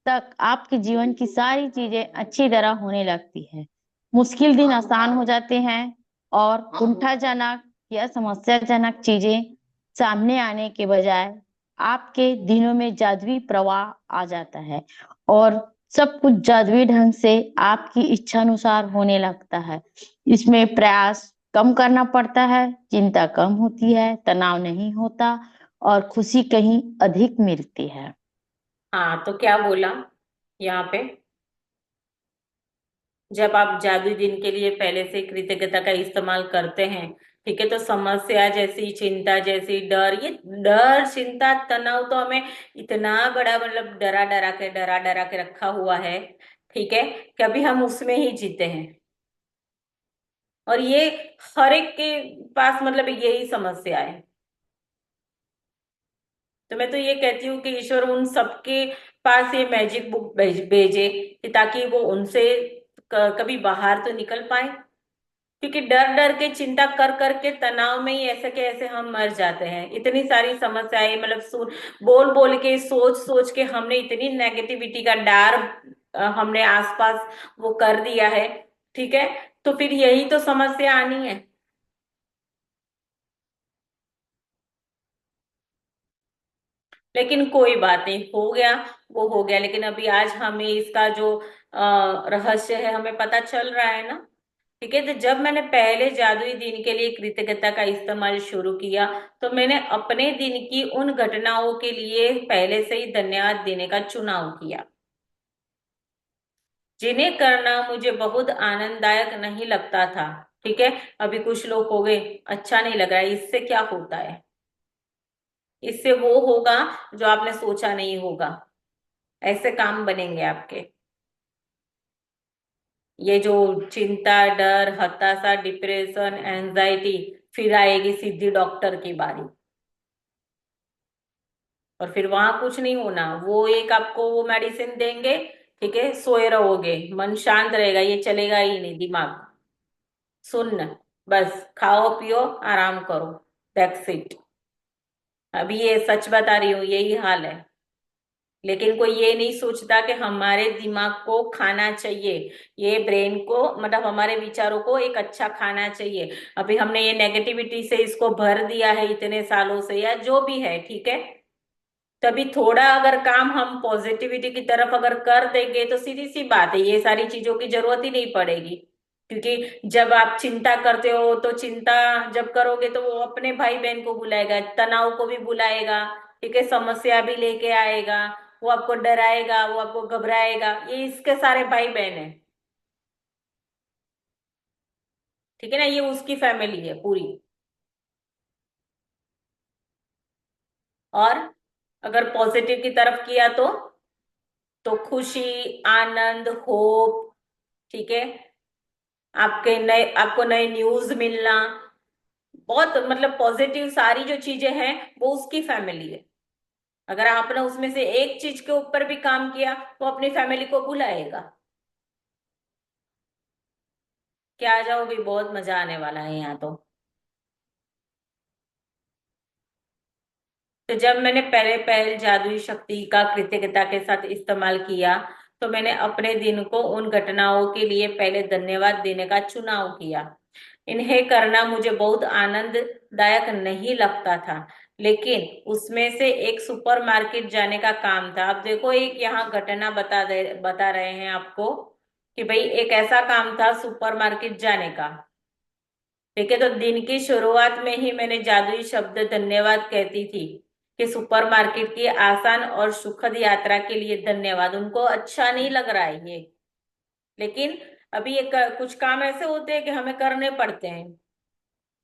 तक आपके जीवन की सारी चीजें अच्छी तरह होने लगती है। मुश्किल दिन आसान हो जाते हैं और कुंठाजनक या समस्याजनक चीजें सामने आने के बजाय आपके दिनों में जादुई प्रवाह आ जाता है और सब कुछ जादुई ढंग से आपकी इच्छा अनुसार होने लगता है। इसमें प्रयास कम करना पड़ता है, चिंता कम होती है, तनाव नहीं होता और खुशी कहीं अधिक मिलती है। हाँ, तो क्या बोला यहाँ पे? जब आप जादुई दिन के लिए पहले से कृतज्ञता का इस्तेमाल करते हैं, ठीक है, तो समस्या जैसी, चिंता जैसी, डर, ये डर चिंता तनाव तो हमें इतना बड़ा मतलब डरा डरा के रखा हुआ है, ठीक है, कि अभी हम उसमें ही जीते हैं। और ये हर एक के पास मतलब यही समस्या है। तो मैं तो ये कहती हूँ कि ईश्वर उन सबके पास ये मैजिक बुक भेजे कि ताकि वो उनसे कभी बाहर तो निकल पाए। क्योंकि डर डर के, चिंता कर कर के, तनाव में ही ऐसे के ऐसे हम मर जाते हैं। इतनी सारी समस्याएं मतलब सुन, बोल बोल के, सोच सोच के हमने इतनी नेगेटिविटी का डार हमने आसपास वो कर दिया है। ठीक है, तो फिर यही तो समस्या आनी है। लेकिन कोई बात नहीं, हो गया वो हो गया, लेकिन अभी आज हमें इसका जो रहस्य है हमें पता चल रहा है ना। ठीक है, तो जब मैंने पहले जादुई दिन के लिए कृतज्ञता का इस्तेमाल शुरू किया, तो मैंने अपने दिन की उन घटनाओं के लिए पहले से ही धन्यवाद देने का चुनाव किया। जिन्हें करना मुझे बहुत आनंददायक नहीं लगता था। ठीक है, अभी कुछ लोग हो गए अच्छा नहीं लग रहा है, इससे क्या होता है? इससे वो होगा जो आपने सोचा नहीं होगा, ऐसे काम बनेंगे आपके। ये जो चिंता, डर, हताशा, डिप्रेशन, एंजाइटी, फिर आएगी सीधी डॉक्टर की बारी, और फिर वहां कुछ नहीं होना। वो एक आपको वो मेडिसिन देंगे, ठीक है, सोए रहोगे, मन शांत रहेगा, ये चलेगा ही नहीं दिमाग, सुन्न, बस खाओ पियो आराम करो, दैट्स इट। अभी ये सच बता रही हूँ, यही हाल है। लेकिन कोई ये नहीं सोचता कि हमारे दिमाग को खाना चाहिए, ये ब्रेन को, मतलब हमारे विचारों को एक अच्छा खाना चाहिए। अभी हमने ये नेगेटिविटी से इसको भर दिया है इतने सालों से, या जो भी है, ठीक है। तभी थोड़ा अगर काम हम पॉजिटिविटी की तरफ अगर कर देंगे तो सीधी सी बात है, ये सारी चीजों की जरूरत ही नहीं पड़ेगी। क्योंकि जब आप चिंता करते हो तो चिंता जब करोगे तो वो अपने भाई बहन को बुलाएगा, तनाव को भी बुलाएगा, ठीक है, समस्या भी लेके आएगा, वो आपको डराएगा, वो आपको घबराएगा, ये इसके सारे भाई बहन है। ठीक है ना, ये उसकी फैमिली है पूरी। और अगर पॉजिटिव की तरफ किया तो खुशी, आनंद, होप, ठीक है, आपको नए न्यूज मिलना, बहुत मतलब पॉजिटिव सारी जो चीजें हैं वो उसकी फैमिली है। अगर आपने उसमें से एक चीज के ऊपर भी काम किया वो अपनी फैमिली को बुलाएगा। क्या आ जाओ भी, बहुत मजा आने वाला है यहाँ तो। तो जब मैंने पहले पहल जादुई शक्ति का कृतज्ञता के साथ इस्तेमाल किया, तो मैंने अपने दिन को उन घटनाओं के लिए पहले धन्यवाद देने का चुनाव किया। इन्हें करना मुझे बहुत आनंददायक नहीं लगता था, लेकिन उसमें से एक सुपरमार्केट जाने का काम था। अब देखो, एक यहाँ घटना बता रहे हैं आपको कि भाई एक ऐसा काम था सुपरमार्केट जाने का। ठीक है, तो दिन की शुरुआत में ही मैंने जादुई शब्द धन्यवाद कहती थी कि सुपरमार्केट की आसान और सुखद यात्रा के लिए धन्यवाद। उनको अच्छा नहीं लग रहा है ये, लेकिन अभी ये कुछ काम ऐसे होते हैं कि हमें करने पड़ते हैं।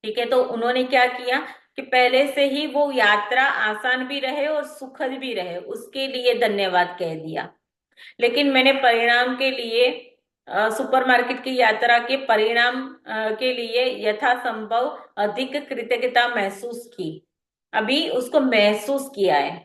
ठीक है, तो उन्होंने क्या किया कि पहले से ही वो यात्रा आसान भी रहे और सुखद भी रहे, उसके लिए धन्यवाद कह दिया। लेकिन मैंने परिणाम के लिए सुपरमार्केट की यात्रा के परिणाम के लिए यथासंभव अधिक कृतज्ञता महसूस की। अभी उसको महसूस किया है।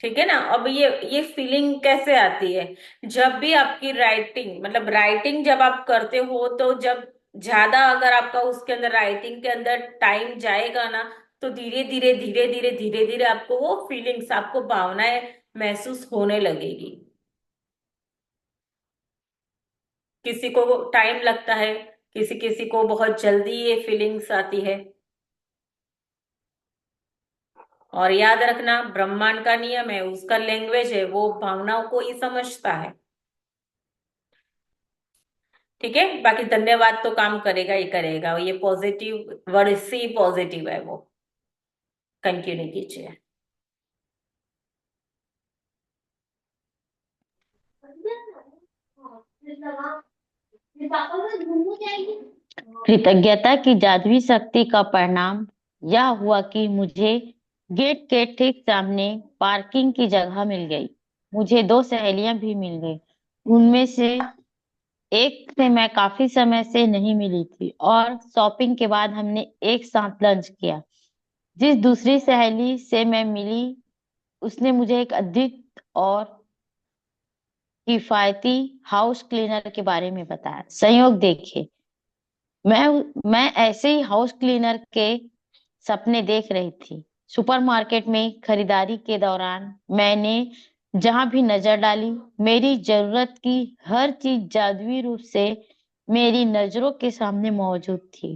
ठीक है ना। अब ये फीलिंग कैसे आती है? जब भी आपकी राइटिंग, मतलब राइटिंग जब आप करते हो, तो जब ज्यादा अगर आपका उसके अंदर राइटिंग के अंदर टाइम जाएगा ना, तो धीरे धीरे आपको वो फीलिंग्स, आपको भावनाएं महसूस होने लगेगी। किसी को टाइम लगता है, किसी किसी को बहुत जल्दी ये फीलिंग्स आती है। और याद रखना, ब्रह्मांड का नियम है, उसका लैंग्वेज है, वो भावनाओं को ही समझता है। ठीक है, बाकी धन्यवाद तो काम करेगा ही करेगा, ये पॉजिटिव वर्ड से ही पॉजिटिव है वो। कंटिन्यू कीजिए। कृतज्ञता की जादुई शक्ति का परिणाम यह हुआ कि मुझे गेट के ठीक सामने पार्किंग की जगह मिल गई। मुझे दो सहेलियां भी मिल गई। उनमें से एक से मैं काफी समय से नहीं मिली थी और शॉपिंग के बाद हमने एक साथ लंच किया। जिस दूसरी सहेली से मैं मिली, उसने मुझे एक अद्भुत और किफायती हाउस क्लीनर के बारे में बताया। संयोग देखिए, मैं ऐसे ही हाउस क्लीनर के सपने देख रही थी। सुपरमार्केट में खरीदारी के दौरान मैंने जहां भी नजर डाली, मेरी जरूरत की हर चीज जादुई रूप से मेरी नजरों के सामने मौजूद थी।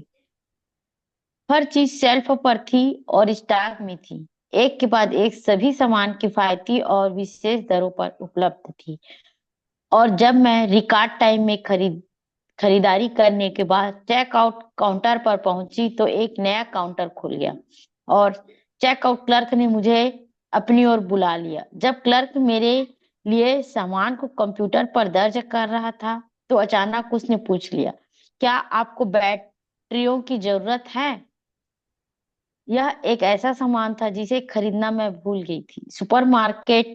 हर चीज शेल्फ पर थी और स्टॉक में थी। एक के बाद एक सभी सामान किफायती और विशेष दरों पर उपलब्ध थी। और जब मैं रिकॉर्ड टाइम में खरीदारी करने के बाद चेकआउट काउंटर पर पहुंची, तो एक नया काउंटर खुल गया और चेकआउट क्लर्क ने मुझे अपनी ओर बुला लिया। जब क्लर्क मेरे लिए सामान को कंप्यूटर पर दर्ज कर रहा था तो अचानक उसने पूछ लिया, क्या आपको बैटरियों की जरूरत है? यह एक ऐसा सामान था जिसे खरीदना मैं भूल गई थी। सुपरमार्केट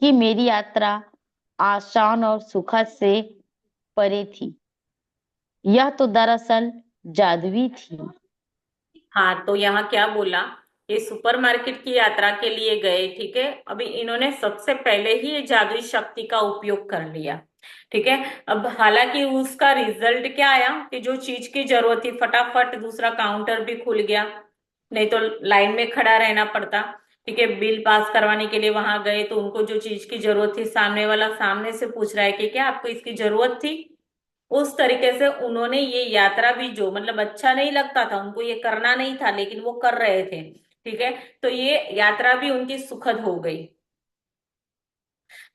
की मेरी यात्रा आसान और सुखद से परे थी। यह तो दरअसल जादुई थी। हाँ, तो यहाँ क्या बोला, ये सुपरमार्केट की यात्रा के लिए गए, ठीक है। अभी इन्होंने सबसे पहले ही ये जादुई शक्ति का उपयोग कर लिया, ठीक है। अब हालांकि उसका रिजल्ट क्या आया कि जो चीज की जरूरत थी फटाफट दूसरा काउंटर भी खुल गया, नहीं तो लाइन में खड़ा रहना पड़ता, ठीक है। बिल पास करवाने के लिए वहां गए तो उनको जो चीज की जरूरत थी सामने वाला सामने से पूछ रहा है कि क्या आपको इसकी जरूरत थी। उस तरीके से उन्होंने ये यात्रा भी, जो मतलब अच्छा नहीं लगता था उनको, ये करना नहीं था लेकिन वो कर रहे थे, ठीक है। तो ये यात्रा भी उनकी सुखद हो गई।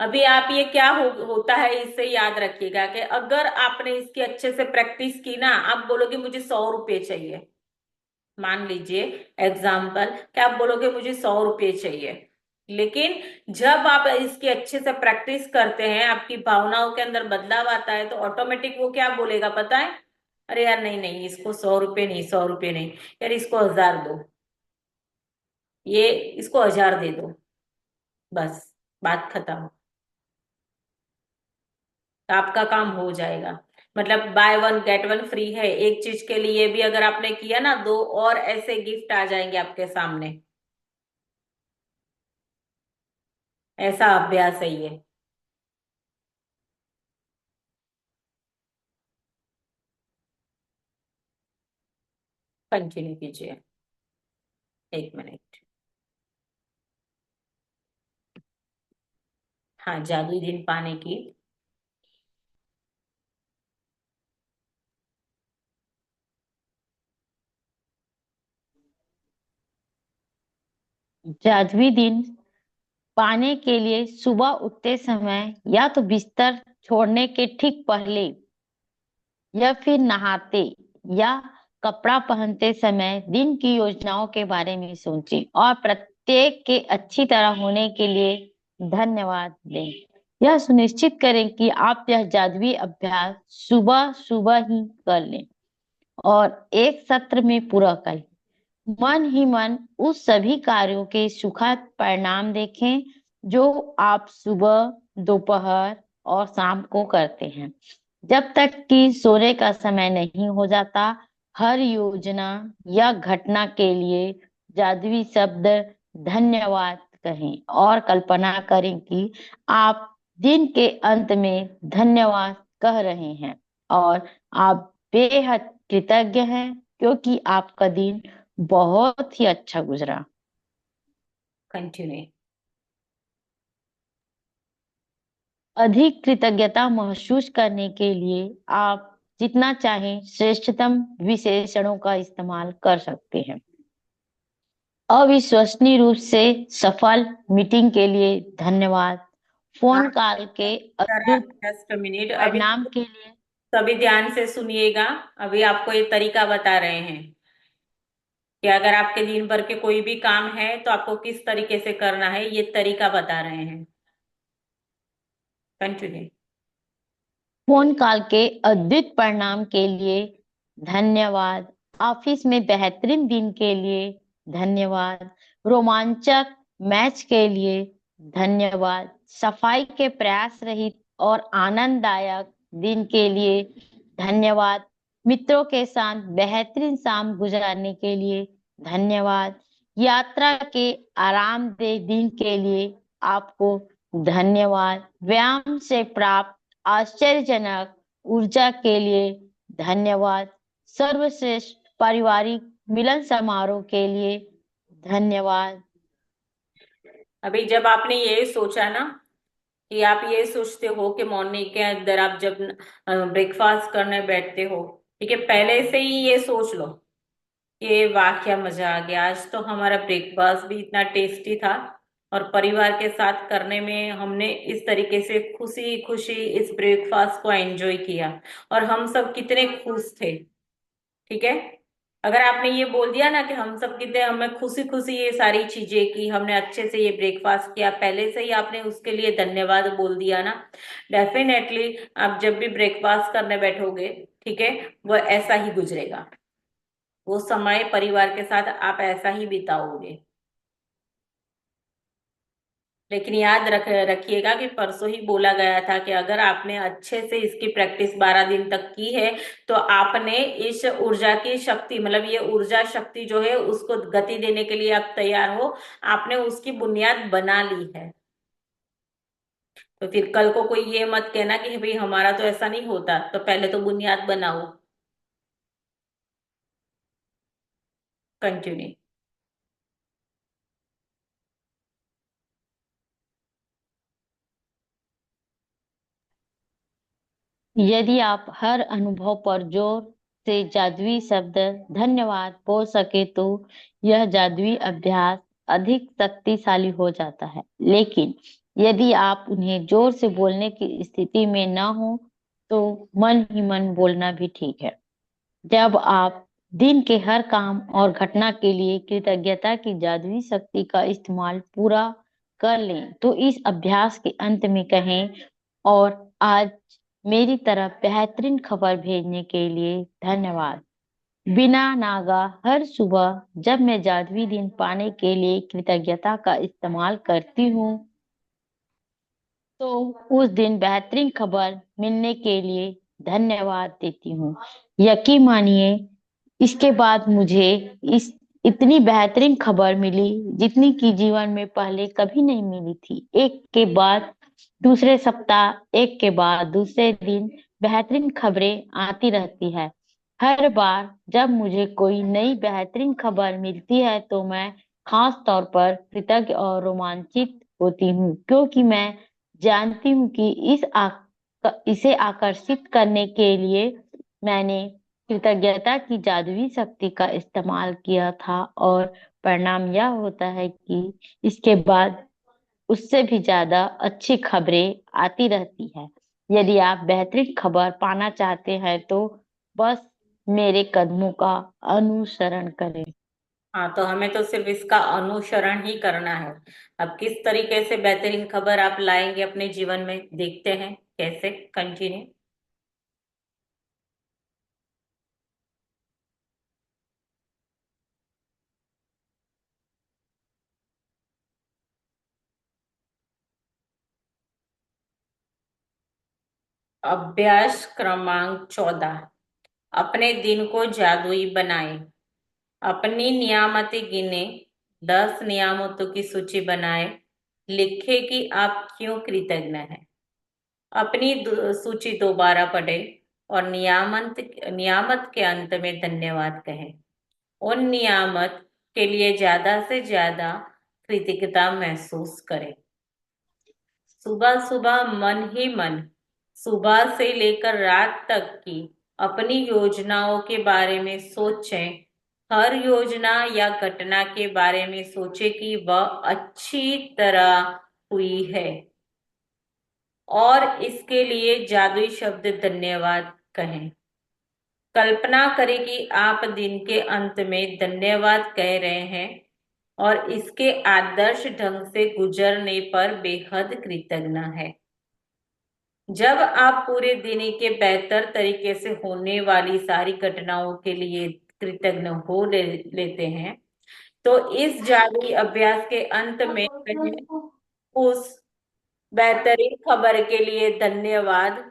अभी आप ये क्या होता है इससे याद रखिएगा कि अगर आपने इसकी अच्छे से प्रैक्टिस की ना, आप बोलोगे मुझे 100 रुपये चाहिए, मान लीजिए एग्जाम्पल, क्या आप बोलोगे मुझे 100 रुपये चाहिए। लेकिन जब आप इसकी अच्छे से प्रैक्टिस करते हैं, आपकी भावनाओं के अंदर बदलाव आता है, तो ऑटोमेटिक वो क्या बोलेगा पता है, अरे यार नहीं नहीं, इसको 100 रुपये नहीं, 100 रुपये नहीं, यार इसको 1000 दो, ये इसको 1000 दे दो, बस बात खत्म, आपका काम हो जाएगा। मतलब by one get one free है, एक चीज के लिए भी अगर आपने किया ना, दो और ऐसे गिफ्ट आ जाएंगे आपके सामने। ऐसा अभ्यास है ये। कंटिन्यू कीजिए, 1 मिनट। हाँ, जादुई दिन पाने की। जादुई दिन पाने के लिए सुबह उठते समय या तो बिस्तर छोड़ने के ठीक पहले या फिर नहाते या कपड़ा पहनते समय दिन की योजनाओं के बारे में सोचें और प्रत्येक के अच्छी तरह होने के लिए धन्यवाद दें। यह सुनिश्चित करें कि आप यह जादुई अभ्यास सुबह सुबह ही कर लें और एक सत्र में पूरा करें। मन ही मन उस सभी कार्यों के सुखद परिणाम देखें जो आप सुबह, दोपहर और शाम को करते हैं। जब तक कि सोने का समय नहीं हो जाता, हर योजना या घटना के लिए जादुई शब्द धन्यवाद कहें और कल्पना करें कि आप दिन के अंत में धन्यवाद कह रहे हैं और आप बेहद कृतज्ञ हैं क्योंकि आपका दिन बहुत ही अच्छा गुजरा। कंटिन्यू। अधिक कृतज्ञता महसूस करने के लिए आप जितना चाहें श्रेष्ठतम विशेषणों का इस्तेमाल कर सकते हैं। अविश्वसनीय रूप से सफल मीटिंग के लिए धन्यवाद। हाँ, फोन कॉल के जरा अद्भुत जस्ट मिनट, अभी परिणाम के लिए सभी ध्यान से सुनिएगा। अभी आपको ये तरीका बता रहे हैं कि अगर आपके दिन भर के कोई भी काम है तो आपको किस तरीके से करना है, ये तरीका बता रहे हैं। कंटिन्यू। फोन कॉल के अद्भुत परिणाम के लिए धन्यवाद। ऑफिस में बेहतरीन दिन के लिए धन्यवाद। रोमांचक मैच के लिए धन्यवाद। सफाई के प्रयास रहित और आनंददायक दिन के लिए धन्यवाद। मित्रों के साथ बेहतरीन शाम गुजारने के लिए धन्यवाद। यात्रा के आरामदेह दिन के लिए आपको धन्यवाद। व्यायाम से प्राप्त आश्चर्यजनक ऊर्जा के लिए धन्यवाद। सर्वश्रेष्ठ पारिवारिक मिलन समारोह के लिए धन्यवाद। अभी जब आपने ये सोचा ना, कि आप ये सोचते हो कि मॉर्निंग के अंदर आप जब ब्रेकफास्ट करने बैठते हो, ठीक है, पहले से ही ये सोच लो कि वाह क्या मजा आ गया, आज तो हमारा ब्रेकफास्ट भी इतना टेस्टी था और परिवार के साथ करने में हमने इस तरीके से खुशी खुशी इस ब्रेकफास्ट को एंजॉय किया और हम सब कितने खुश थे, ठीक है। अगर आपने ये बोल दिया ना कि हम सब कितने हमें खुशी खुशी ये सारी चीजें की, हमने अच्छे से ये ब्रेकफास्ट किया, पहले से ही आपने उसके लिए धन्यवाद बोल दिया ना, डेफिनेटली आप जब भी ब्रेकफास्ट करने बैठोगे, ठीक है, वो ऐसा ही गुजरेगा। वो समय परिवार के साथ आप ऐसा ही बिताओगे। लेकिन याद रखिएगा कि परसों ही बोला गया था कि अगर आपने अच्छे से इसकी प्रैक्टिस 12 दिन तक की है, तो आपने इस ऊर्जा की शक्ति, मतलब ये ऊर्जा शक्ति जो है उसको गति देने के लिए आप तैयार हो, आपने उसकी बुनियाद बना ली है। तो फिर कल को कोई ये मत कहना कि भाई हमारा तो ऐसा नहीं होता, तो पहले तो बुनियाद बनाओ। कंटिन्यू। यदि आप हर अनुभव पर जोर से जादुई शब्द धन्यवाद बोल सके तो यह जादुई अभ्यास अधिक शक्तिशाली हो जाता है। लेकिन यदि आप उन्हें जोर से बोलने की स्थिति में न हो तो मन ही मन बोलना भी ठीक है। जब आप दिन के हर काम और घटना के लिए कृतज्ञता की जादुई शक्ति का इस्तेमाल पूरा कर लें तो इस अभ्यास के अंत में कहें, और आज मेरी तरफ बेहतरीन खबर भेजने के लिए धन्यवाद। बिना नागा हर सुबह जब मैं जादुई दिन पाने के लिए कृतज्ञता का इस्तेमाल करती हूँ तो उस दिन बेहतरीन खबर मिलने के लिए धन्यवाद देती हूँ। यकीन मानिए, इसके बाद मुझे इस इतनी बेहतरीन खबर मिली जितनी कि जीवन में पहले कभी नहीं मिली थी। एक के बाद दूसरे सप्ताह, एक के बाद दूसरे दिन बेहतरीन खबरें आती रहती है। हर बार जब मुझे कोई नई बेहतरीन खबर मिलती है तो मैं खास तौर पर कृतज्ञ और रोमांचित होती हूँ, क्योंकि मैं जानती हूँ कि इसे आकर्षित करने के लिए मैंने कृतज्ञता की जादुई शक्ति का इस्तेमाल किया था, और परिणाम यह होता है कि इसके बाद उससे भी ज्यादा अच्छी खबरें आती रहती है। यदि आप बेहतरीन खबर पाना चाहते हैं तो बस मेरे कदमों का अनुसरण करें। हाँ, तो हमें तो सिर्फ इसका अनुसरण ही करना है। अब किस तरीके से बेहतरीन खबर आप लाएंगे अपने जीवन में, देखते हैं कैसे। कंटिन्यू। अभ्यास क्रमांक 14। अपने दिन को जादुई बनाएं। अपनी नियामतें गिने, 10 नियामतों की सूची बनाए, लिखे कि आप क्यों कृतज्ञ हैं। अपनी सूची दोबारा पढ़े और नियामत के अंत में धन्यवाद कहें। उन नियामत के लिए ज्यादा से ज्यादा कृतज्ञता महसूस करें। सुबह सुबह मन ही मन, सुबह से लेकर रात तक की अपनी योजनाओं के बारे में सोचें। हर योजना या घटना के बारे में सोचें कि वह अच्छी तरह हुई है, और इसके लिए जादुई शब्द धन्यवाद कहें। कल्पना करें कि आप दिन के अंत में धन्यवाद कह रहे हैं और इसके आदर्श ढंग से गुजरने पर बेहद कृतज्ञ है। जब आप पूरे दिन के बेहतर तरीके से होने वाली सारी घटनाओं के लिए कृतज्ञ हो लेते हैं, तो इस जादुई अभ्यास के अंत में कहें, उस बेहतरीन खबर के लिए धन्यवाद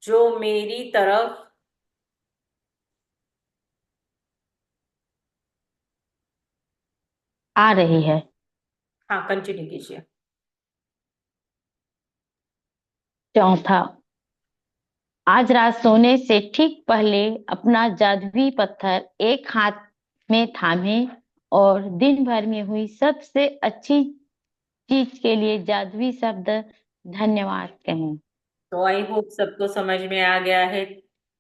जो मेरी तरफ। आ रही है। हाँ, कंटिन्यू कीजिए। चौथा, आज रात सोने से ठीक पहले अपना जादुई पत्थर एक हाथ में थामे और दिन भर में हुई सबसे अच्छी चीज के लिए जादुई शब्द धन्यवाद कहें। तो आई होप सबको समझ में आ गया है।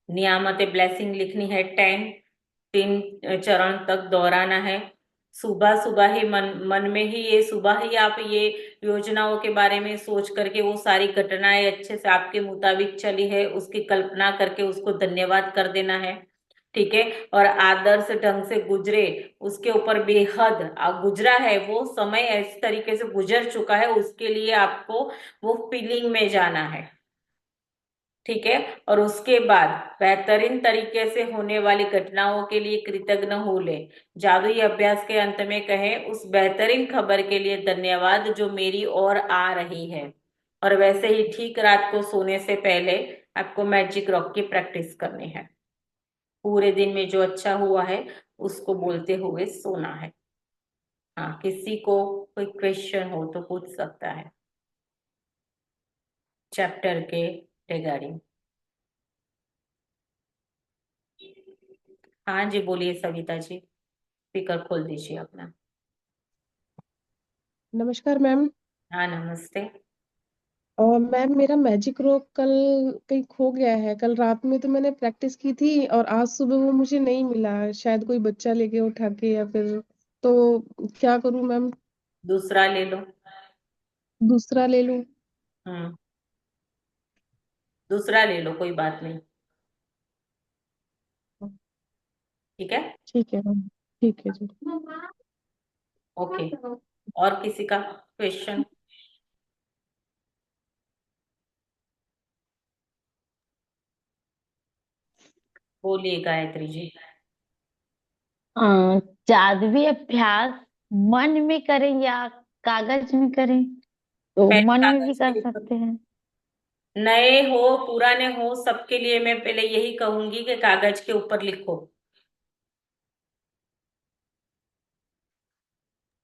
नियामत ब्लेसिंग लिखनी है 10, 3 चरण तक दोहराना है। सुबह सुबह ही मन मन में ही, ये सुबह ही आप ये योजनाओं के बारे में सोच करके वो सारी घटनाएं अच्छे से आपके मुताबिक चली है उसकी कल्पना करके उसको धन्यवाद कर देना है। ठीक है, और आदर्श ढंग से गुजरे, उसके ऊपर बेहद गुजरा है, वो समय इस तरीके से गुजर चुका है, उसके लिए आपको वो फीलिंग में जाना है। ठीक है, और उसके बाद बेहतरीन तरीके से होने वाली घटनाओं के लिए कृतज्ञ हो ले। जादुई अभ्यास के अंत में कहे, उस बेहतरीन खबर के लिए धन्यवाद जो मेरी ओर आ रही है। और वैसे ही ठीक रात को सोने से पहले आपको मैजिक रॉक की प्रैक्टिस करनी है। पूरे दिन में जो अच्छा हुआ है उसको बोलते हुए सोना है। हाँ, किसी को कोई क्वेश्चन हो तो पूछ सकता है चैप्टर के रिगार्डिंग। हाँ जी, बोलिए सविता जी, स्पीकर खोल दीजिए अपना। नमस्कार मैम। हाँ नमस्ते। और मैम मेरा मैजिक रोक कल कहीं खो गया है। कल रात में तो मैंने प्रैक्टिस की थी और आज सुबह वो मुझे नहीं मिला। शायद कोई बच्चा लेके उठा के या फिर, तो क्या करूं मैम? दूसरा ले लो। दूसरा ले लूं? हम्म, दूसरा ले लो, कोई बात नहीं। ठीक है। ठीक है मैम, ठीक है जी। ओके, और किसी का क्वेश्चन? बोलिए गायत्री जी। जादुई अभ्यास मन में करें या कागज में करें? तो पहले मन में भी कागज कर के ऊपर, सकते हैं। नए हो पुराने हो सबके लिए मैं पहले यही कहूंगी कि कागज के ऊपर लिखो।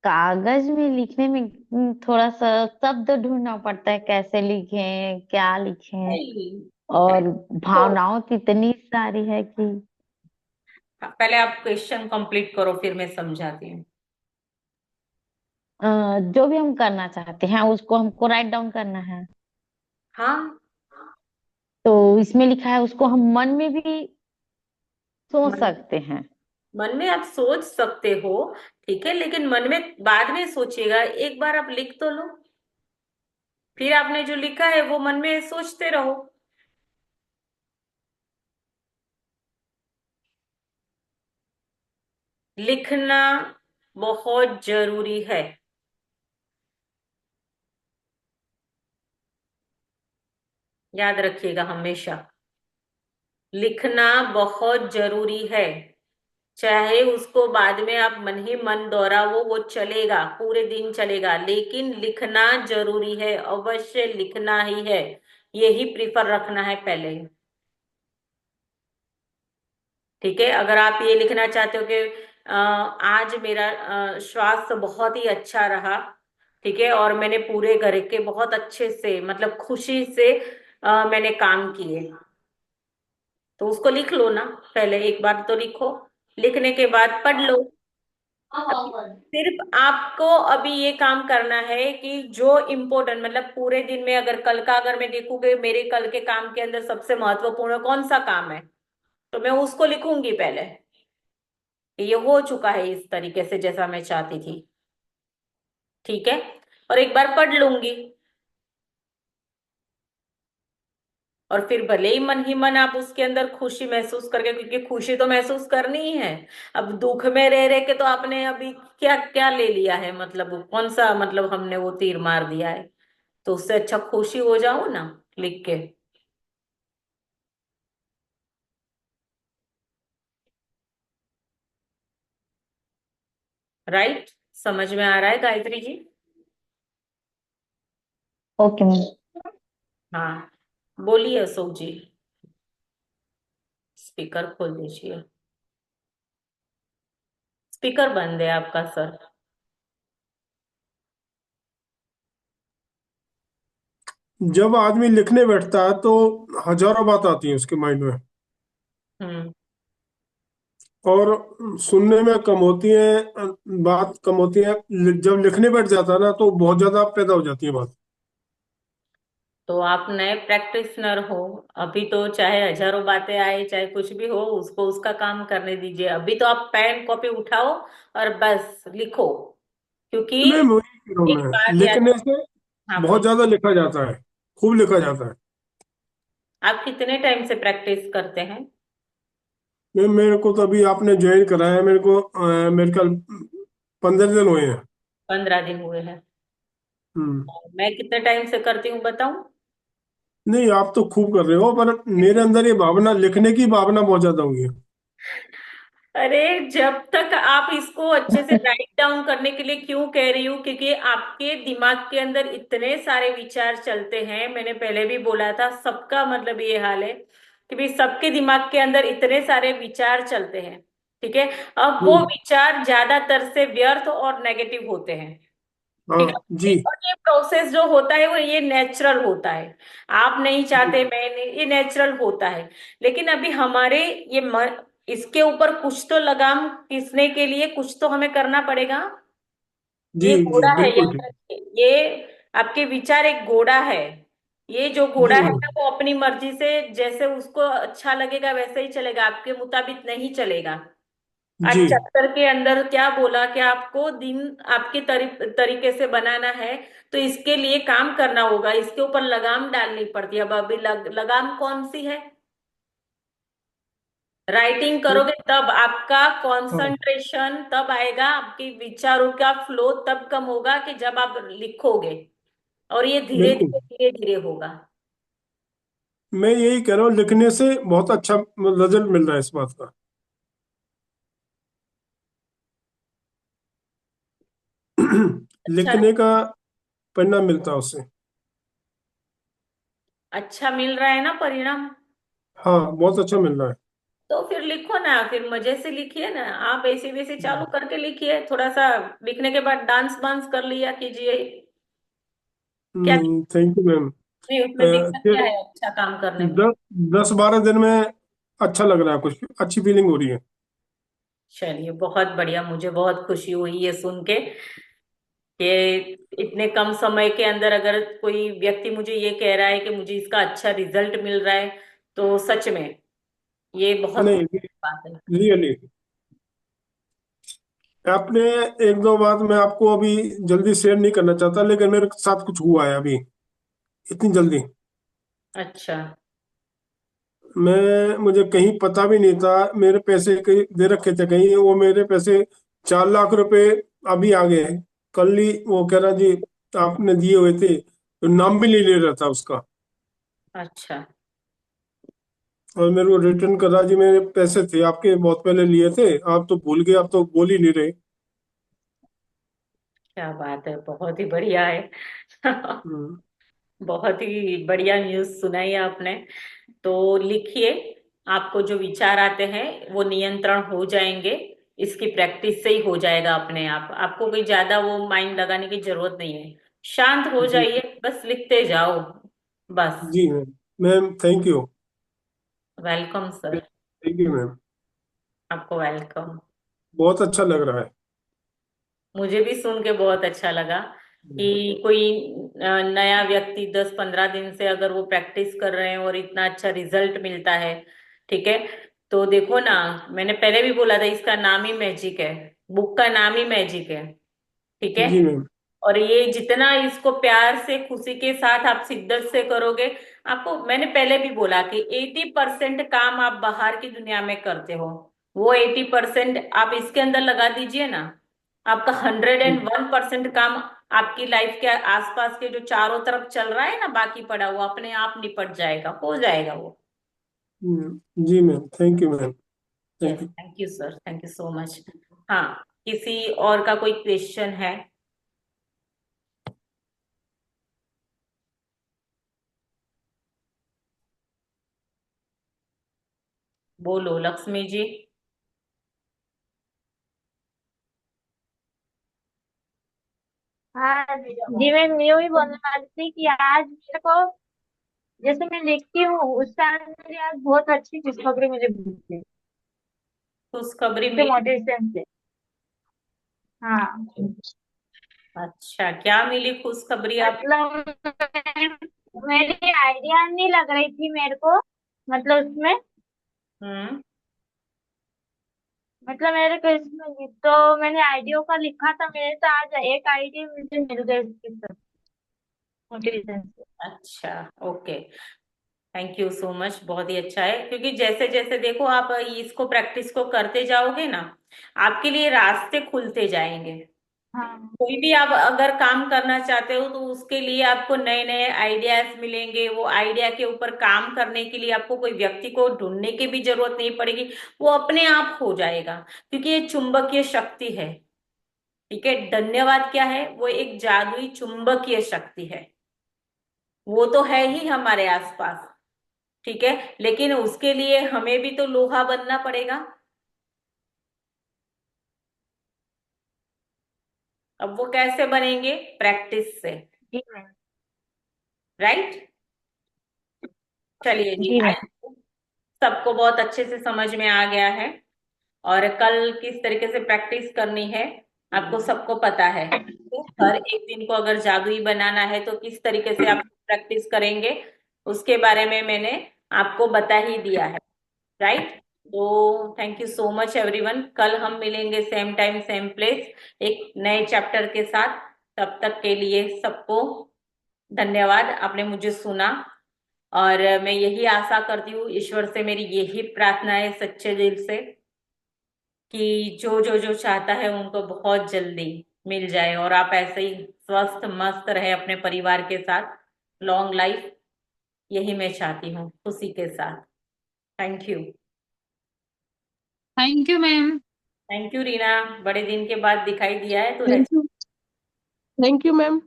कागज में लिखने में थोड़ा सा शब्द ढूंढना पड़ता है, कैसे लिखें क्या लिखें। नहीं, और तो भावनाओं तो इतनी सारी है कि पहले आप क्वेश्चन कंप्लीट करो, फिर मैं समझाती हूँ। जो भी हम करना चाहते हैं उसको हमको राइट डाउन करना है। हाँ, तो इसमें लिखा है उसको हम मन में भी सोच मन सकते हैं। मन में आप सोच सकते हो, ठीक है, लेकिन मन में बाद में सोचिएगा, एक बार आप लिख तो लो, फिर आपने जो लिखा है वो मन में सोचते रहो। लिखना बहुत जरूरी है, याद रखिएगा हमेशा, लिखना बहुत जरूरी है। चाहे उसको बाद में आप मन ही मन दोहराओ, वो चलेगा, पूरे दिन चलेगा, लेकिन लिखना जरूरी है, अवश्य लिखना ही है। यही प्रीफर रखना है पहले। ठीक है, अगर आप ये लिखना चाहते हो कि आज मेरा स्वास्थ्य बहुत ही अच्छा रहा, ठीक है, और मैंने पूरे घर के बहुत अच्छे से मतलब खुशी से मैंने काम किए, तो उसको लिख लो ना। पहले एक बार तो लिखो, लिखने के बाद पढ़ लो। अब सिर्फ आपको अभी ये काम करना है कि जो इम्पोर्टेंट मतलब पूरे दिन में, अगर कल का अगर मैं देखूंगी मेरे कल के काम के अंदर सबसे महत्वपूर्ण कौन सा काम है, तो मैं उसको लिखूंगी पहले कि ये हो चुका है इस तरीके से जैसा मैं चाहती थी। ठीक है, और एक बार पढ़ लूंगी, और फिर भले ही मन आप उसके अंदर खुशी महसूस करके, क्योंकि खुशी तो महसूस करनी ही है। अब दुख में रह रहे के तो आपने अभी क्या क्या ले लिया है, मतलब कौन सा मतलब हमने वो तीर मार दिया है, तो उससे अच्छा खुशी हो जाओ ना लिख के। राइट, समझ में आ रहा है गायत्री जी? Okay ma'am. हाँ, बोलिए अशोक जी, स्पीकर खोल दीजिए। स्पीकर बंद है आपका सर। जब आदमी लिखने बैठता है तो हजारों बात आती है उसके माइंड में, हम्म, और सुनने में कम होती है, बात कम होती है। जब लिखने बैठ जाता है ना तो बहुत ज्यादा पैदा हो जाती है बात। तो आप नए प्रैक्टिशनर हो, अभी तो चाहे हजारों बातें आए चाहे कुछ भी हो, उसको उसका काम करने दीजिए। अभी तो आप पेन कॉपी उठाओ और बस लिखो, क्योंकि मैं वही कह रहा हूँ, एक मैं बात याद, लिखने से हाँ बहुत बोलिए। ज्यादा लिखा जाता है, खूब लिखा जाता है। आप कितने टाइम से प्रैक्टिस करते हैं? मेरे को तो अभी आपने ज्वाइन कराया है, मेरे को मेरे ख्याल 15 दिन हुए हैं। 15 दिन हुए हैं। हम्म। मैं कितने टाइम से करती हूँ बताऊं? नहीं, आप तो खूब कर रहे हो, पर मेरे अंदर ये भावना, लिखने की भावना बहुत ज्यादा हुई है। अरे, जब तक आप इसको अच्छे से राइट डाउन करने के लिए क्यों कह रही हूँ, क्योंकि आपके दिमाग के अंदर इतने सारे विचार चलते हैं। मैंने पहले भी बोला था, सबका मतलब ये हाल है कि भाई सबके दिमाग के अंदर इतने सारे विचार चलते हैं। ठीक है। अब वो हम्म। विचार ज्यादातर से व्यर्थ और नेगेटिव होते हैं। हाँ ठीक है। जी। और ये प्रोसेस जो होता है वो ये नेचुरल होता है। आप नहीं चाहते, मैं नहीं, ये नेचुरल होता है। लेकिन अभी हमारे ये इसके ऊपर कुछ तो लगाम खींचने के लिए कुछ तो हमें करना पड़ेगा। जी ये जी घोड़ा है, बिल्कुल याद ठीक। रखिए। ये आपके विचार एक घोड़ा है। ये जो घोड़ा जी है मैम। ना, वो अपनी मर्जी से जैसे उसको अच्छा लगेगा वैसे ही चलेगा, आपके मुताबिक नहीं चलेगा। आज जी चैप्टर के अंदर क्या बोला कि आपको दिन आपके तरीके से बनाना है। तो इसके लिए काम करना होगा, इसके ऊपर लगाम डालनी पड़ती है। अब अभी लगाम कौन सी है? राइटिंग करोगे तब आपका हाँ कंसंट्रेशन तब आएगा, आपके विचारों का फ्लो तब कम होगा कि जब आप लिखोगे। और ये धीरे बिल्कुल। धीरे धीरे धीरे होगा। मैं यही कह रहा हूँ, लिखने से बहुत अच्छा रिजल्ट मिल रहा है इस बात का। अच्छा। लिखने का परिणाम मिलता है उससे। अच्छा मिल रहा है ना परिणाम? हाँ, बहुत अच्छा मिल रहा है। तो फिर लिखो ना, फिर मजे से लिखिए ना। आप ऐसे वैसे चालू करके लिखिए, थोड़ा सा लिखने के बाद डांस वांस कर लिया कीजिए। क्या नहीं, थैंक यू मैम। नहीं, उसमें दिक्कत क्या फिर है अच्छा काम करने में? 10-12 दिन में अच्छा लग रहा है, कुछ अच्छी फीलिंग हो रही है। चलिए, बहुत बढ़िया। मुझे बहुत खुशी हुई ये सुन के कि इतने कम समय के अंदर अगर कोई व्यक्ति मुझे ये कह रहा है कि मुझे इसका अच्छा रिजल्ट मिल रहा है, तो सच में ये बहुत नहीं, खुशी की बात है। रियली। आपने एक दो बात मैं आपको अभी जल्दी शेयर नहीं करना चाहता, लेकिन मेरे साथ कुछ हुआ है अभी, इतनी जल्दी। अच्छा। मुझे कहीं पता भी नहीं था, मेरे पैसे कहीं दे रखे थे कहीं, वो मेरे पैसे 4 लाख रुपए अभी आ गए हैं। कल ही वो कह रहा जी आपने दिए हुए थे, तो नाम भी नहीं ले रहा था उसका। अच्छा, और मेरे को रिटर्न कर रहा जी मेरे पैसे थे आपके, बहुत पहले लिए थे, आप तो भूल गए, आप तो बोल ही नहीं रहे। क्या बात है, बहुत ही बढ़िया है। हम्म। बहुत ही बढ़िया न्यूज़ सुनाई आपने। तो लिखिए, आपको जो विचार आते हैं वो नियंत्रण हो जाएंगे। इसकी प्रैक्टिस से ही हो जाएगा अपने आप। आपको कोई ज्यादा वो माइंड लगाने की जरूरत नहीं है। शांत हो जी जाइए, बस लिखते जाओ। बस। जी ma'am. Ma'am thank you. Welcome sir. Thank you ma'am. आपको वेलकम। बहुत अच्छा लग रहा है। मुझे भी सुन के बहुत अच्छा लगा कि कोई नया व्यक्ति 10-15 दिन से अगर वो प्रैक्टिस कर रहे हैं और इतना अच्छा रिजल्ट मिलता है। ठीक है। तो देखो ना, मैंने पहले भी बोला था, इसका नाम ही मैजिक है। बुक का नाम ही मैजिक है। ठीक है। जी मैम। और ये जितना इसको प्यार से खुशी के साथ आप शिद्दत से करोगे, आपको मैंने पहले भी बोला कि 80% काम आप बाहर की दुनिया में करते हो, वो 80% आप इसके अंदर लगा दीजिए ना। आपका 101% काम आपकी लाइफ के आसपास के जो चारों तरफ चल रहा है ना, बाकी पड़ा हुआ अपने आप निपट जाएगा, हो जाएगा वो। जी ma'am, thank you ma'am. Yes, thank you. Thank you sir, thank you so much. हाँ, किसी और का कोई क्वेश्चन है? बोलो लक्ष्मी जी। हाँ जी, मैं यूं ही बोलने वाली थी कि आज मेरे को, जैसे मैं लिखती हूँ उस टाइम मेरी आज बहुत अच्छी खुशखबरी मुझे मिली खुशखबरी उसके मिली? मोटिवेशन से। हाँ, अच्छा, क्या मिली खुशखबरी आप? मतलब मेरी आइडिया नहीं लग रही थी मेरे को, मतलब उसमें, हम्म। मतलब मेरे को इसमें तो मैंने आइडिया का लिखा था, मेरे तो आज एक आइडिया मुझे मिल गई उसकी मोटिवेशन से। अच्छा, okay. Thank you so much, बहुत ही अच्छा है, क्योंकि जैसे जैसे देखो आप इसको प्रैक्टिस को करते जाओगे ना, आपके लिए रास्ते खुलते जाएंगे। हाँ। कोई भी आप अगर काम करना चाहते हो तो उसके लिए आपको नए नए आइडियाज मिलेंगे। वो आइडिया के ऊपर काम करने के लिए आपको कोई व्यक्ति को ढूंढने की भी जरूरत नहीं पड़ेगी, वो अपने आप हो जाएगा, क्योंकि ये चुंबकीय शक्ति है। ठीक है, धन्यवाद क्या है, वो एक जादुई चुंबकीय शक्ति है। वो तो है ही हमारे आसपास। ठीक है, लेकिन उसके लिए हमें भी तो लोहा बनना पड़ेगा। अब वो कैसे बनेंगे? प्रैक्टिस से। जी मैम। राइट। चलिए जी, जी आई मैम। सबको बहुत अच्छे से समझ में आ गया है। और कल किस तरीके से प्रैक्टिस करनी है आपको सबको पता है। तो हर एक दिन को अगर जादुई बनाना है तो किस तरीके से आप प्रैक्टिस करेंगे, उसके बारे में मैंने आपको बता ही दिया है। राइट। तो thank you so much everyone, कल हम मिलेंगे सेम टाइम सेम प्लेस एक नए चैप्टर के साथ। तब तक के लिए सबको धन्यवाद, आपने मुझे सुना। और मैं यही आशा करती हूँ, ईश्वर से मेरी यही प्रार्थना है सच्चे दिल से, कि जो जो जो चाहता है उनको बहुत जल्दी मिल जाए, और आप ऐसे ही स्वस्थ मस्त रहे अपने परिवार के साथ। लॉन्ग लाइफ, यही मैं चाहती हूँ खुशी के साथ। Thank you. Thank you ma'am. Thank you Reena, बड़े दिन के बाद दिखाई दिया है तूने। Thank you ma'am.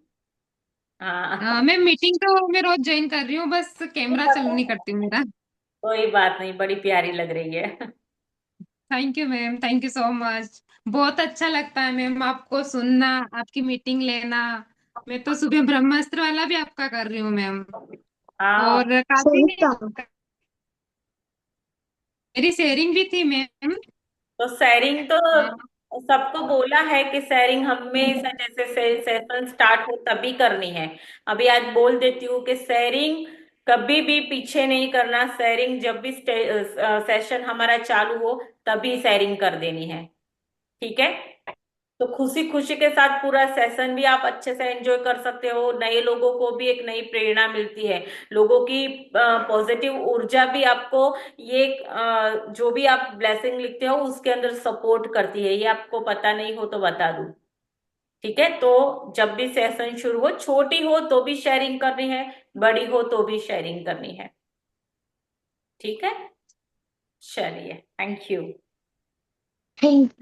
हाँ। मैं मीटिंग तो मैं रोज ज्वाइन कर रही हूँ, बस कैमरा चालू नहीं करती हूँ मेरा। कोई बात नहीं, बड़ी प्यारी लग रही है। Thank you ma'am, thank you so much. बहुत अच्छा लगता है मैम आपको सुनना, आपकी मीटिंग लेना। मैं तो सुबह ब्रह्मास्त्र वाला भी आपका कर रही हूँ मैम। हाँ, और काफी सही कहा। मेरी शेयरिंग भी थी मैम। तो शेयरिंग तो हाँ। सबको बोला है कि शेयरिंग हमेशा जैसे सेशन स्टार्ट हो तभी करनी है। अभी आज बोल देती हूँ कि शेयरिंग कभी भी पीछे नहीं करना। शेयरिंग जब भी सेशन हमारा चालू हो तभी शेयरिंग कर देनी है। ठीक है। तो खुशी खुशी के साथ पूरा सेशन भी आप अच्छे से एंजॉय कर सकते हो, नए लोगों को भी एक नई प्रेरणा मिलती है। लोगों की पॉजिटिव ऊर्जा भी आपको ये जो भी आप ब्लेसिंग लिखते हो उसके अंदर सपोर्ट करती है। ये आपको पता नहीं हो तो बता दूं। ठीक है, तो जब भी सेशन शुरू हो, छोटी हो तो भी शेयरिंग करनी है, बड़ी हो तो भी शेयरिंग करनी है। ठीक है, चलिए, थैंक यू। थैंक